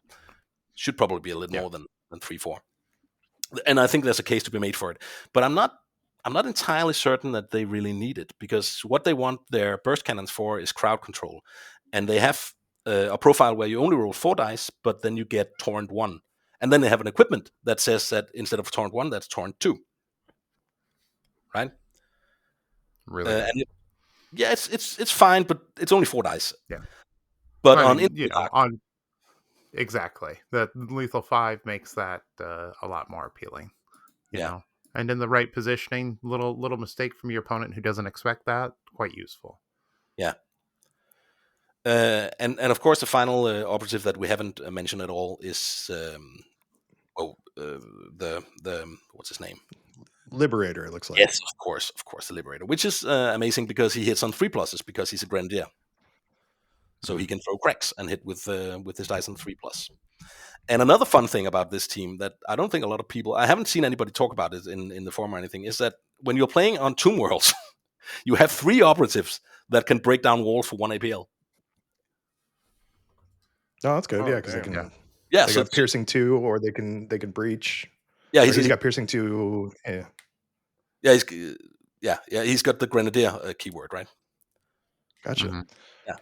Should probably be a little more than 3/4, and I think there's a case to be made for it. But I'm not entirely certain that they really need it, because what they want their burst cannons for is crowd control, and they have a profile where you only roll 4 dice, but then you get torrent 1, and then they have an equipment that says that instead of torrent 1, that's torrent 2. Right? Really? Yeah, it's fine, but it's only 4 dice. Yeah. But I on mean, exactly, the lethal 5 makes that a lot more appealing. You know, and in the right positioning, little mistake from your opponent who doesn't expect that, quite useful. Yeah. And of course, the final operative that we haven't mentioned at all is the what's his name? Liberator, it looks like. Yes, of course, the Liberator, which is amazing because he hits on 3+, because he's a Grenadier, so he can throw cracks and hit with his dice on 3+. And another fun thing about this team that I don't think a lot of people, I haven't seen anybody talk about it in the forum or anything, is that when you're playing on Tomb Worlds, you have 3 operatives that can break down walls for 1 APL. Oh, that's good. Because they can. Yeah, they got piercing 2, or they can breach. Yeah, he's got piercing 2. Yeah, he's got the Grenadier keyword, right? Gotcha. Mm-hmm. Yeah.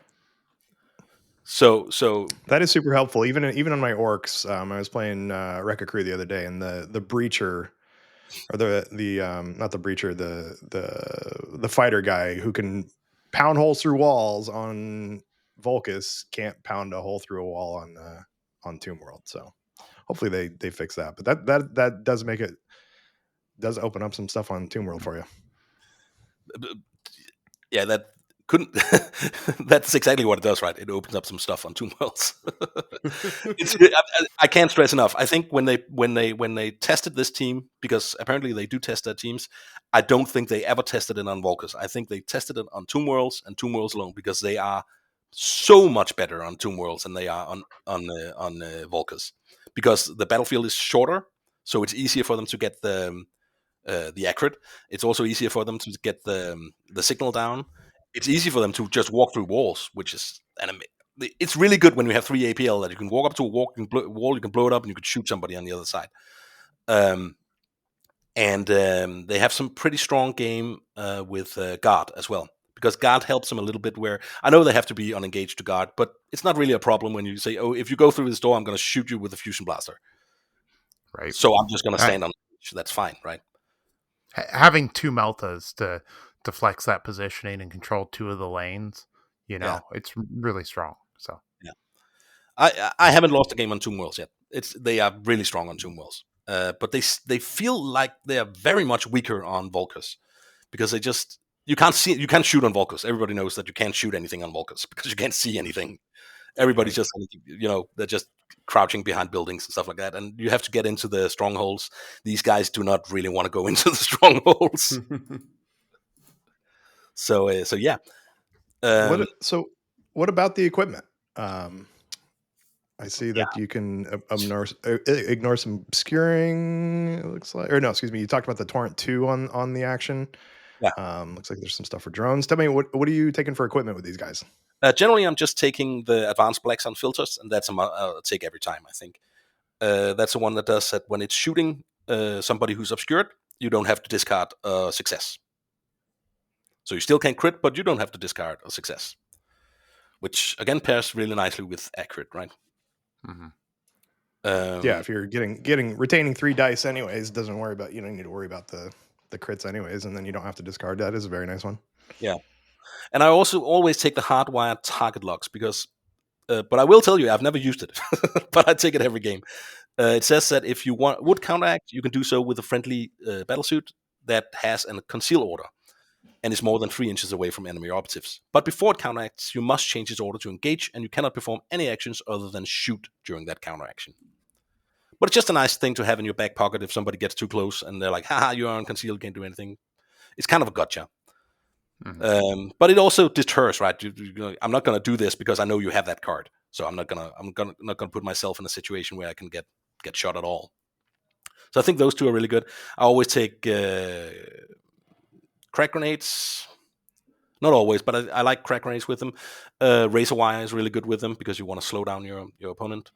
So that is super helpful. Even on my orcs, I was playing Rekka Crew the other day, and the breacher, or the not the breacher, the fighter guy who can pound holes through walls on Volcus can't pound a hole through a wall on Tomb World. So hopefully they fix that. But that does open up some stuff on Tomb World for you. Yeah, that couldn't. That's exactly what it does, right? It opens up some stuff on Tomb Worlds. I can't stress enough. I think when they tested this team, because apparently they do test their teams, I don't think they ever tested it on Volcus. I think they tested it on Tomb Worlds and Tomb Worlds alone, because they are so much better on Tomb Worlds than they are on Volcus, because the battlefield is shorter, so it's easier for them to get the accurate. It's also easier for them to get the signal down. It's easy for them to just walk through walls, which is it's really good when you have 3 APL that you can walk up to a wall, you can blow it up, and you can shoot somebody on the other side. And they have some pretty strong game with guard as well, because guard helps them a little bit, where I know they have to be unengaged to guard, but it's not really a problem when you say, oh, if you go through this door, I'm going to shoot you with a fusion blaster. Right. So I'm just going to stand on the edge. That's fine, right? Having 2 meltas to flex that positioning and control 2 of the lanes, it's really strong. So yeah, I haven't lost a game on Tomb Worlds yet. they are really strong on tomb wells, but they feel like they are very much weaker on Volkers, because you can't shoot on Volkers. Everybody knows that you can't shoot anything on Volkers because you can't see anything. Everybody's just, they're just crouching behind buildings and stuff like that, and you have to get into the strongholds. These guys do not really want to go into the strongholds. So yeah. What about the equipment? I see that you can ignore some obscuring. It looks like, or no, excuse me. You talked about the Torrent 2 on the action. Yeah. Looks like there's some stuff for drones. Tell me, what are you taking for equipment with these guys? Generally, I'm just taking the advanced black sun filters, and that's I'll take every time, I think. That's the one that does that when it's shooting somebody who's obscured, you don't have to discard a success. So you still can crit, but you don't have to discard a success, which again pairs really nicely with accurate, right? Mm-hmm. Yeah, if you're retaining 3 dice anyways, you don't need to worry about the crits anyways, and then you don't have to discard. That is a very nice one. Yeah, and I also always take the hardwired target locks because, but I will tell you, I've never used it, but I take it every game. It says that if you would counteract, you can do so with a friendly battlesuit that has a conceal order and is more than 3 inches away from enemy operatives. But before it counteracts, you must change its order to engage, and you cannot perform any actions other than shoot during that counteraction. But it's just a nice thing to have in your back pocket if somebody gets too close and they're like, haha, you're unconcealed, can't do anything. It's kind of a gotcha. Mm-hmm. But it also deters, right? I'm not going to do this because I know you have that card. So I'm not gonna put myself in a situation where I can get shot at all. So I think those two are really good. I always take crack grenades. Not always, but I like crack grenades with them. Razor wire is really good with them because you want to slow down your opponent.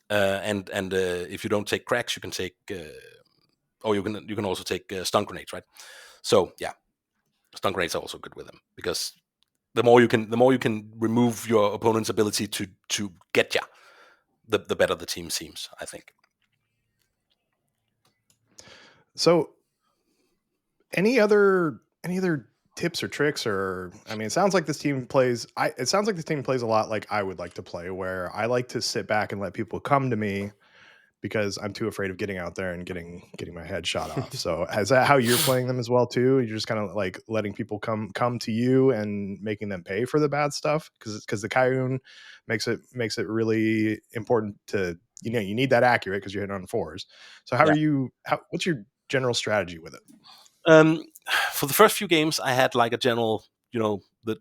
And if you don't take cracks, you can take, or you can also take stun grenades, right? So yeah, stun grenades are also good with them because the more you can remove your opponent's ability to get ya, the better the team seems, I think. So, any other tips or tricks, or I mean, it sounds like this team plays. It sounds like this team plays a lot like I would like to play, where I like to sit back and let people come to me because I'm too afraid of getting out there and getting my head shot off. So, is that how you're playing them as well too? You're just kind of like letting people come to you and making them pay for the bad stuff because the Kayun makes it really important to you need that accurate because you're hitting on 4s. So, what's your general strategy with it? For the first few games, I had like a general, the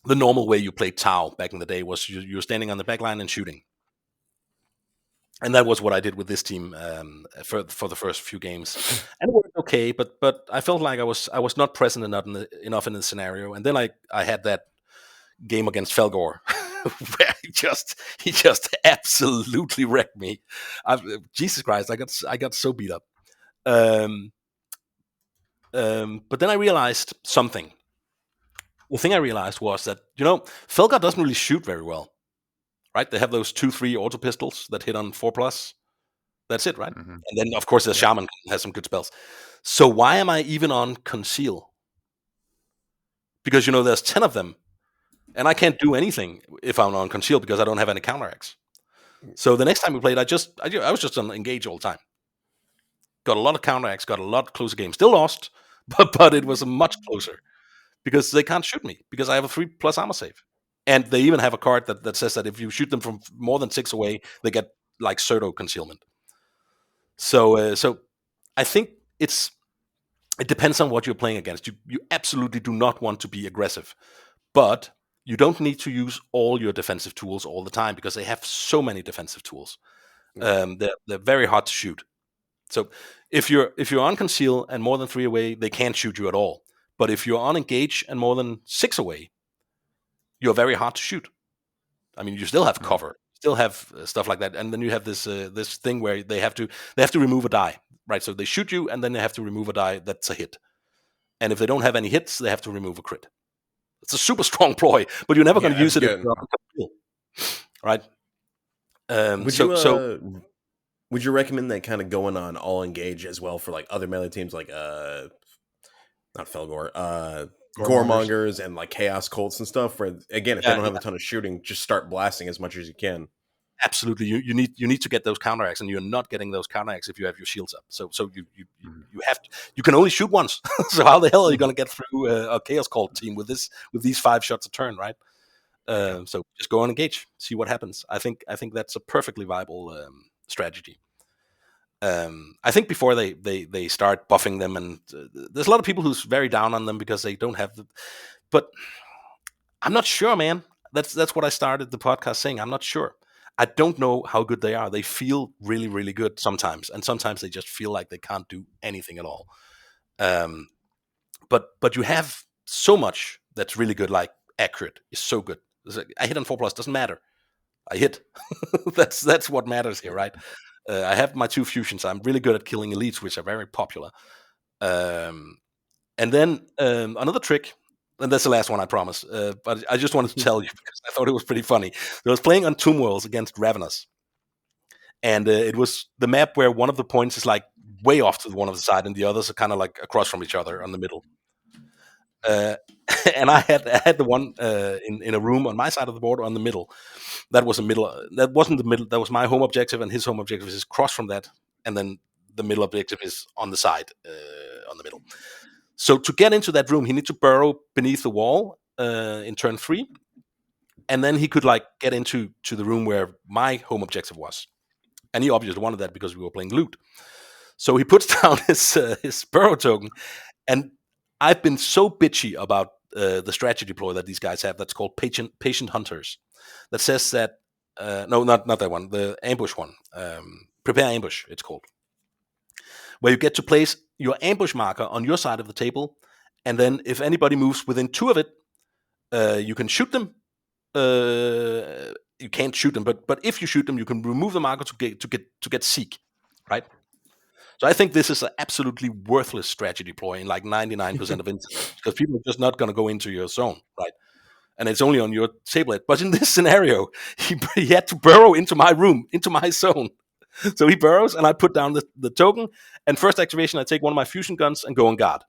normal way you played Tau back in the day was you were standing on the back line and shooting. And that was what I did with this team for the first few games, and it worked okay. But I felt like I was not present enough in the scenario. And then I had that game against Felgor, where he just absolutely wrecked me. Jesus Christ, I got so beat up. But then I realized something. The thing I realized was that Felgor doesn't really shoot very well. Right? They have those 2-3 auto pistols that hit on 4+. That's it, right? Mm-hmm. And then, of course, the Shaman has some good spells. So why am I even on Conceal? Because, there's 10 of them, and I can't do anything if I'm on Conceal because I don't have any counteracts. So the next time we played, I was just on Engage all the time. Got a lot of counteracts, got a lot closer games. Still lost, but it was much closer because they can't shoot me because I have a 3+ armor save. And they even have a card that says that if you shoot them from more than 6 away, they get like pseudo concealment. So I think it depends on what you're playing against. You absolutely do not want to be aggressive, but you don't need to use all your defensive tools all the time because they have so many defensive tools. They're very hard to shoot. So if you're on Conceal and more than 3 away, they can't shoot you at all. But if you're on Engage and more than 6 away, you're very hard to shoot. I mean, you still have cover, still have stuff like that, and then you have this thing where they have to remove a die, right? So they shoot you, and then they have to remove a die that's a hit. And if they don't have any hits, they have to remove a crit. It's a super strong ploy, but you're never going to use it, right? Would you recommend that kind of going on all Engage as well for like other melee teams like not Felgor, Goremongers and like Chaos Cults and stuff, where again, if they don't have a ton of shooting, just start blasting as much as you can. absolutely, you need to get those counterattacks, and you're not getting those counterattacks if you have your shields up. So you have to, you can only shoot once. So how the hell are you going to get through a Chaos Cult team with these 5 shots a turn, right? So just go on engage, see what happens. I think that's a perfectly viable strategy. I think before they start buffing them, and there's a lot of people who's very down on them because they don't have the. But I'm not sure, man. That's what I started the podcast saying. I'm not sure. I don't know how good they are. They feel really, really good sometimes, and sometimes they just feel like they can't do anything at all. But you have so much that's really good. Like accurate is so good. I hit on 4+, doesn't matter. I hit. that's what matters here, right? I have my 2 fusions. I'm really good at killing elites, which are very popular. And then another trick, and that's the last one, I promise. But I just wanted to tell you because I thought it was pretty funny. I was playing on Tomb Worlds against Ravenous, and it was the map where one of the points is like way off to one of the side, and the others are kind of like across from each other on the middle. And I had the one in a room on my side of the board on the middle. That was a middle. That wasn't the middle. That was my home objective, and his home objective is across from that. And then the middle objective is on the side, on the middle. So to get into that room, he needs to burrow beneath the wall in turn 3, and then he could like get into the room where my home objective was. And he obviously wanted that because we were playing loot. So he puts down his burrow token, and I've been so bitchy about the strategy deploy that these guys have. That's called patient hunters. That says that no, not that one. The ambush one. Prepare ambush. It's called, where you get to place your ambush marker on your side of the table, and then if anybody moves within 2 of it, you can shoot them. You can't shoot them, but if you shoot them, you can remove the marker to get seek, right? So I think this is an absolutely worthless strategy deploy in like 99% of instances because people are just not going to go into your zone, right? And it's only on your tablet. But in this scenario, he had to burrow into my room, into my zone. So he burrows, and I put down the token. And first activation, I take one of my fusion guns and go on guard.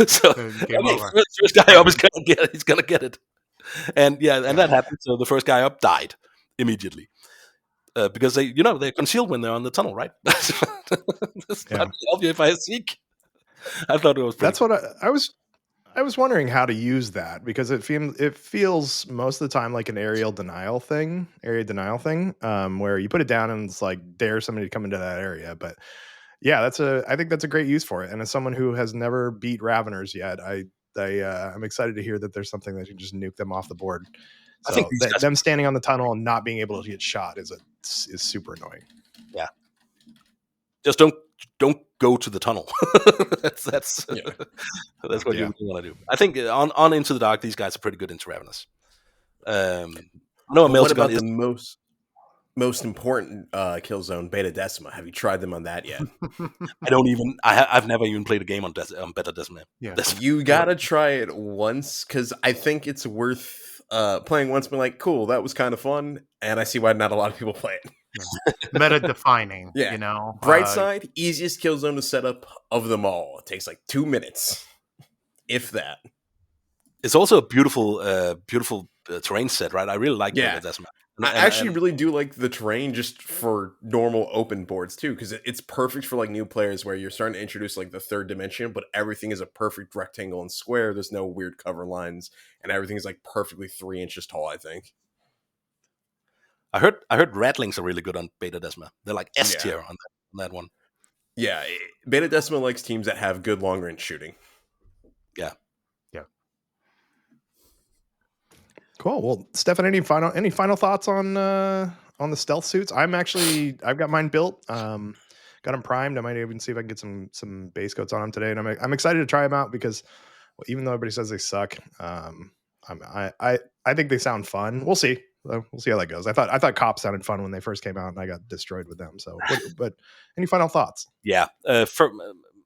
So first guy up is gonna get it. He's gonna get it. And that happened. So the first guy up died immediately. Because they're concealed when they're on the tunnel, right? That's not help you if I seek. I thought it was. That's what I was wondering how to use that because it feels most of the time like an area denial thing, where you put it down and it's like dare somebody to come into that area. But yeah, I think that's a great use for it. And as someone who has never beat Raveners yet, I'm excited to hear that there's something that can just nuke them off the board. So I think them standing on the tunnel and not being able to get shot is super annoying. Yeah, just don't go to the tunnel. that's what you want to do. I think on Into the Dark, these guys are pretty good into Ravenous. What about the most important kill zone, Beta Decima? Have you tried them on that yet? I've never even played a game on Beta Decima. Yeah, you gotta try it once because I think it's worth playing once. Be like, cool, that was kind of fun, and I see why not a lot of people play it. Meta defining, Bright side, easiest kill zone to set up of them all. It takes like 2 minutes, if that. It's also a beautiful terrain set, right? I really like Beta Decima. I actually really do like the terrain just for normal open boards too, because it's perfect for like new players where you're starting to introduce like the 3rd dimension, but everything is a perfect rectangle and square. There's no weird cover lines, and everything is like perfectly 3 inches tall, I think. I heard Rattlings are really good on Beta Decima. They're like S tier on that one. Yeah, Beta Decima likes teams that have good long range shooting. Yeah. Cool. Well, Stephan, any final thoughts on the stealth suits? I've got mine built. Got them primed. I might even see if I can get some base coats on them today, and I'm excited to try them out because even though everybody says they suck, I think they sound fun. We'll see. We'll see how that goes. I thought Cops sounded fun when they first came out, and I got destroyed with them. So, but any final thoughts? Yeah.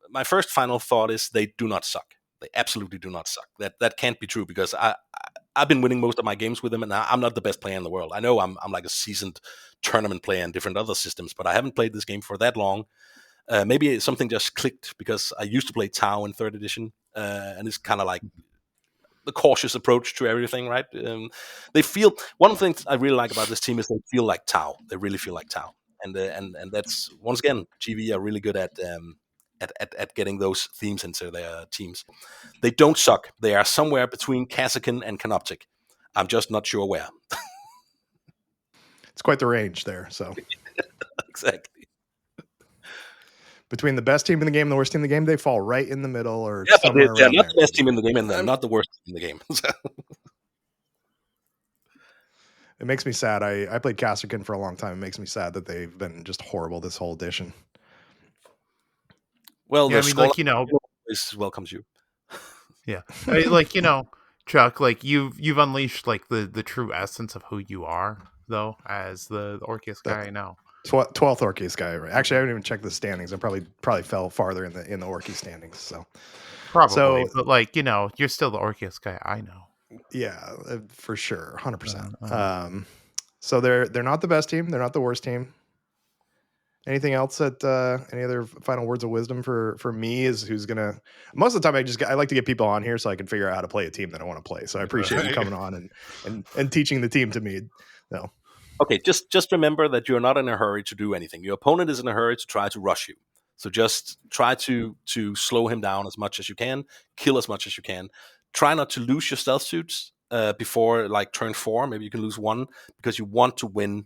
My first final thought is they do not suck. They absolutely do not suck. That can't be true because I've been winning most of my games with them, and I'm not the best player in the world. I know I'm like a seasoned tournament player in different other systems, but I haven't played this game for that long. Maybe something just clicked because I used to play Tau in 3rd edition, and it's kind of like cautious approach to everything, right? They feel one of the things I really like about this team is they feel like Tau. They really feel like Tau, and that's once again GV are really good at getting those themes into their teams. They don't suck. They are somewhere between Kasachin and Canoptic. I'm just not sure where. It's quite the range there. So Exactly. between the best team in the game and the worst team in the game, they fall right in the middle or Yeah, but somewhere they're around not there. the best team in the game, and they're not the worst team in the game. It makes me sad. I played Casterkin for a long time. It makes me sad that they've been just horrible this whole edition. Well, Yeah, the I mean, like, always welcomes you. Yeah, like, Chuck, like you've unleashed like the true essence of who you are, though, as the Orcus guy I know. 12th Orcus guy. Right? Actually, I haven't even checked the standings. I probably fell farther in the Orcus standings. So Probably, but like you're still the Orcus guy I know. Yeah, for sure, 100%. So they're not the best team. They're not the worst team. Anything else that any other final words of wisdom for me is who's gonna most of the time I like to get people on here so I can figure out how to play a team that I want to play. So I appreciate you coming on and teaching the team to me. No. Okay, just remember that you're not in a hurry to do anything. Your opponent is in a hurry to try to rush you. So just try to slow him down as much as you can, kill as much as you can. Try not to lose your stealth suits before like turn 4. Maybe you can lose 1 because you want to win.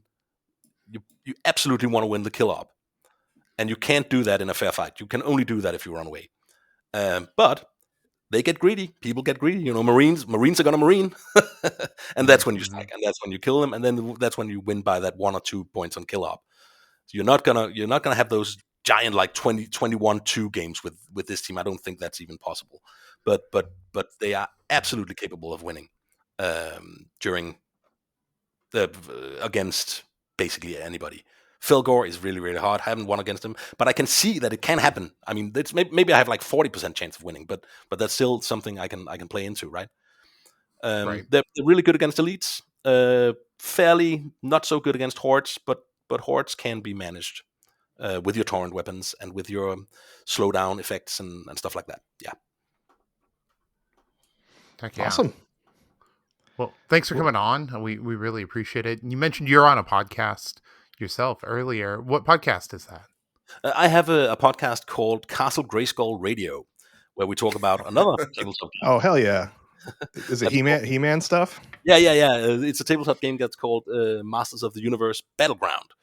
You absolutely want to win the kill op, and you can't do that in a fair fight. You can only do that if you run away. But they get greedy. People get greedy. Marines are gonna marine, and that's when you strike, and that's when you kill them, and then that's when you win by that 1 or 2 points on kill op. So you're not gonna have those giant like 21-2 games with this team. I don't think that's even possible. But they are absolutely capable of winning during against basically anybody. Felgor is really, really hard. I haven't won against him, but I can see that it can happen. I mean, it's maybe I have like 40% chance of winning, but that's still something I can play into, right? Right. They're really good against elites. Fairly not so good against hordes, but hordes can be managed with your torrent weapons and with your slowdown effects and stuff like that. Yeah. Heck yeah. Awesome. Well, thanks for coming on. We really appreciate it. You mentioned you're on a podcast yourself earlier. What podcast is that? I have a podcast called Castle Grayskull Radio, where we talk about another tabletop game. Oh hell yeah! Is it He-Man stuff? Yeah. It's a tabletop game that's called Masters of the Universe Battleground,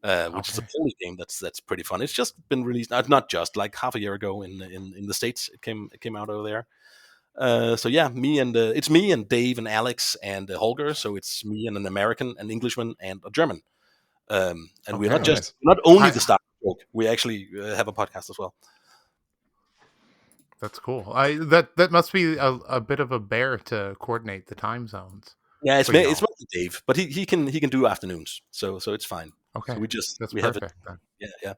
which is a Polish game that's pretty fun. It's just been released, not just like half a year ago in the States. It came out over there. So yeah, it's me and Dave and Alex and Holger. So it's me and an American, an Englishman, and a German. And we're not only the Star Trek. We actually have a podcast as well. That's cool. That must be a bit of a bear to coordinate the time zones. Yeah, it's mostly Dave, but he can do afternoons, so it's fine. Okay, so we perfect, have it. Yeah.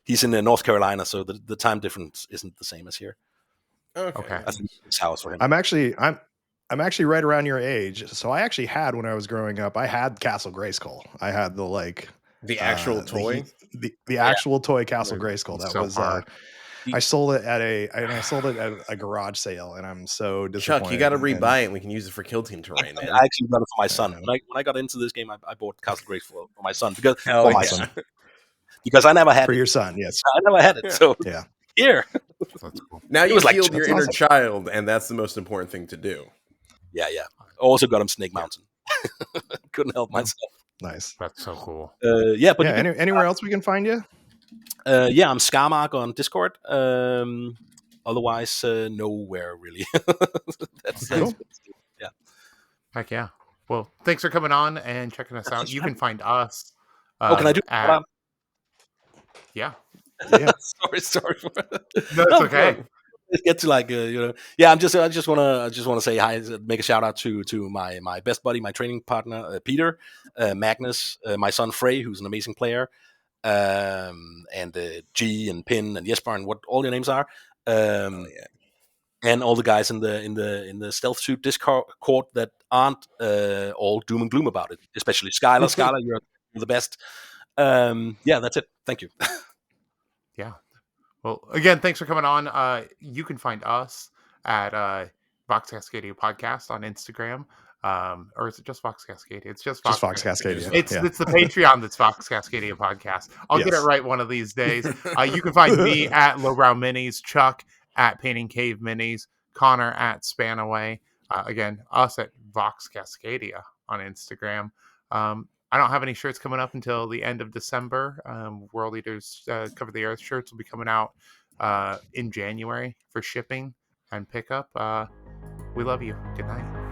He's in North Carolina, so the time difference isn't the same as here. Okay. I think it's house for him. I'm actually right around your age. So I actually had, when I was growing up, I had Castle Grayskull. I had the actual toy, the actual toy Castle Grayskull. That was hard. I sold it at a garage sale, and I'm so disappointed. Chuck, you got to rebuy it, and we can use it for Kill Team terrain. Man. I actually got it for my son. When I got into this game, I bought Castle Grayskull for my son because son. Because I never had for your son. Yes, I never had it. So yeah. Here. That's cool. Now you healed your inner child, and that's the most important thing to do. Yeah. Also got him Snake Mountain. Couldn't help myself. Nice. That's so cool. But anywhere else we can find you? I'm Scarmark on Discord. Otherwise, nowhere really. that's cool. Yeah. Heck yeah. Well, thanks for coming on and checking us out. You can find us. Can I do that? Yeah. sorry. No, it's okay. Let's get to I just want to say hi, make a shout out to my best buddy, my training partner, Peter, Magnus, my son Frey, who's an amazing player, and G and Pin and Jesper and what all your names are, and all the guys in the stealth suit Discord that aren't all doom and gloom about it, especially Skylar. Skylar, you're the best. That's it. Thank you. Yeah. Well, again, thanks for coming on. You can find us at Vox Cascadia Podcast on Instagram. Or is it just Vox Cascadia? It's just Just Vox Fox Cascadia. It's Yeah. it's the Patreon that's Vox Cascadia Podcast. I'll get it Yes. right one of these days. You can find me at Lowbrow Minis, Chuck at Painting Cave Minis, Connor at Spanaway. Again, us at Vox Cascadia on Instagram. I don't have any shirts coming up until the end of December. World Eaters Cover the Earth shirts will be coming out in January for shipping and pickup. We love you. Good night.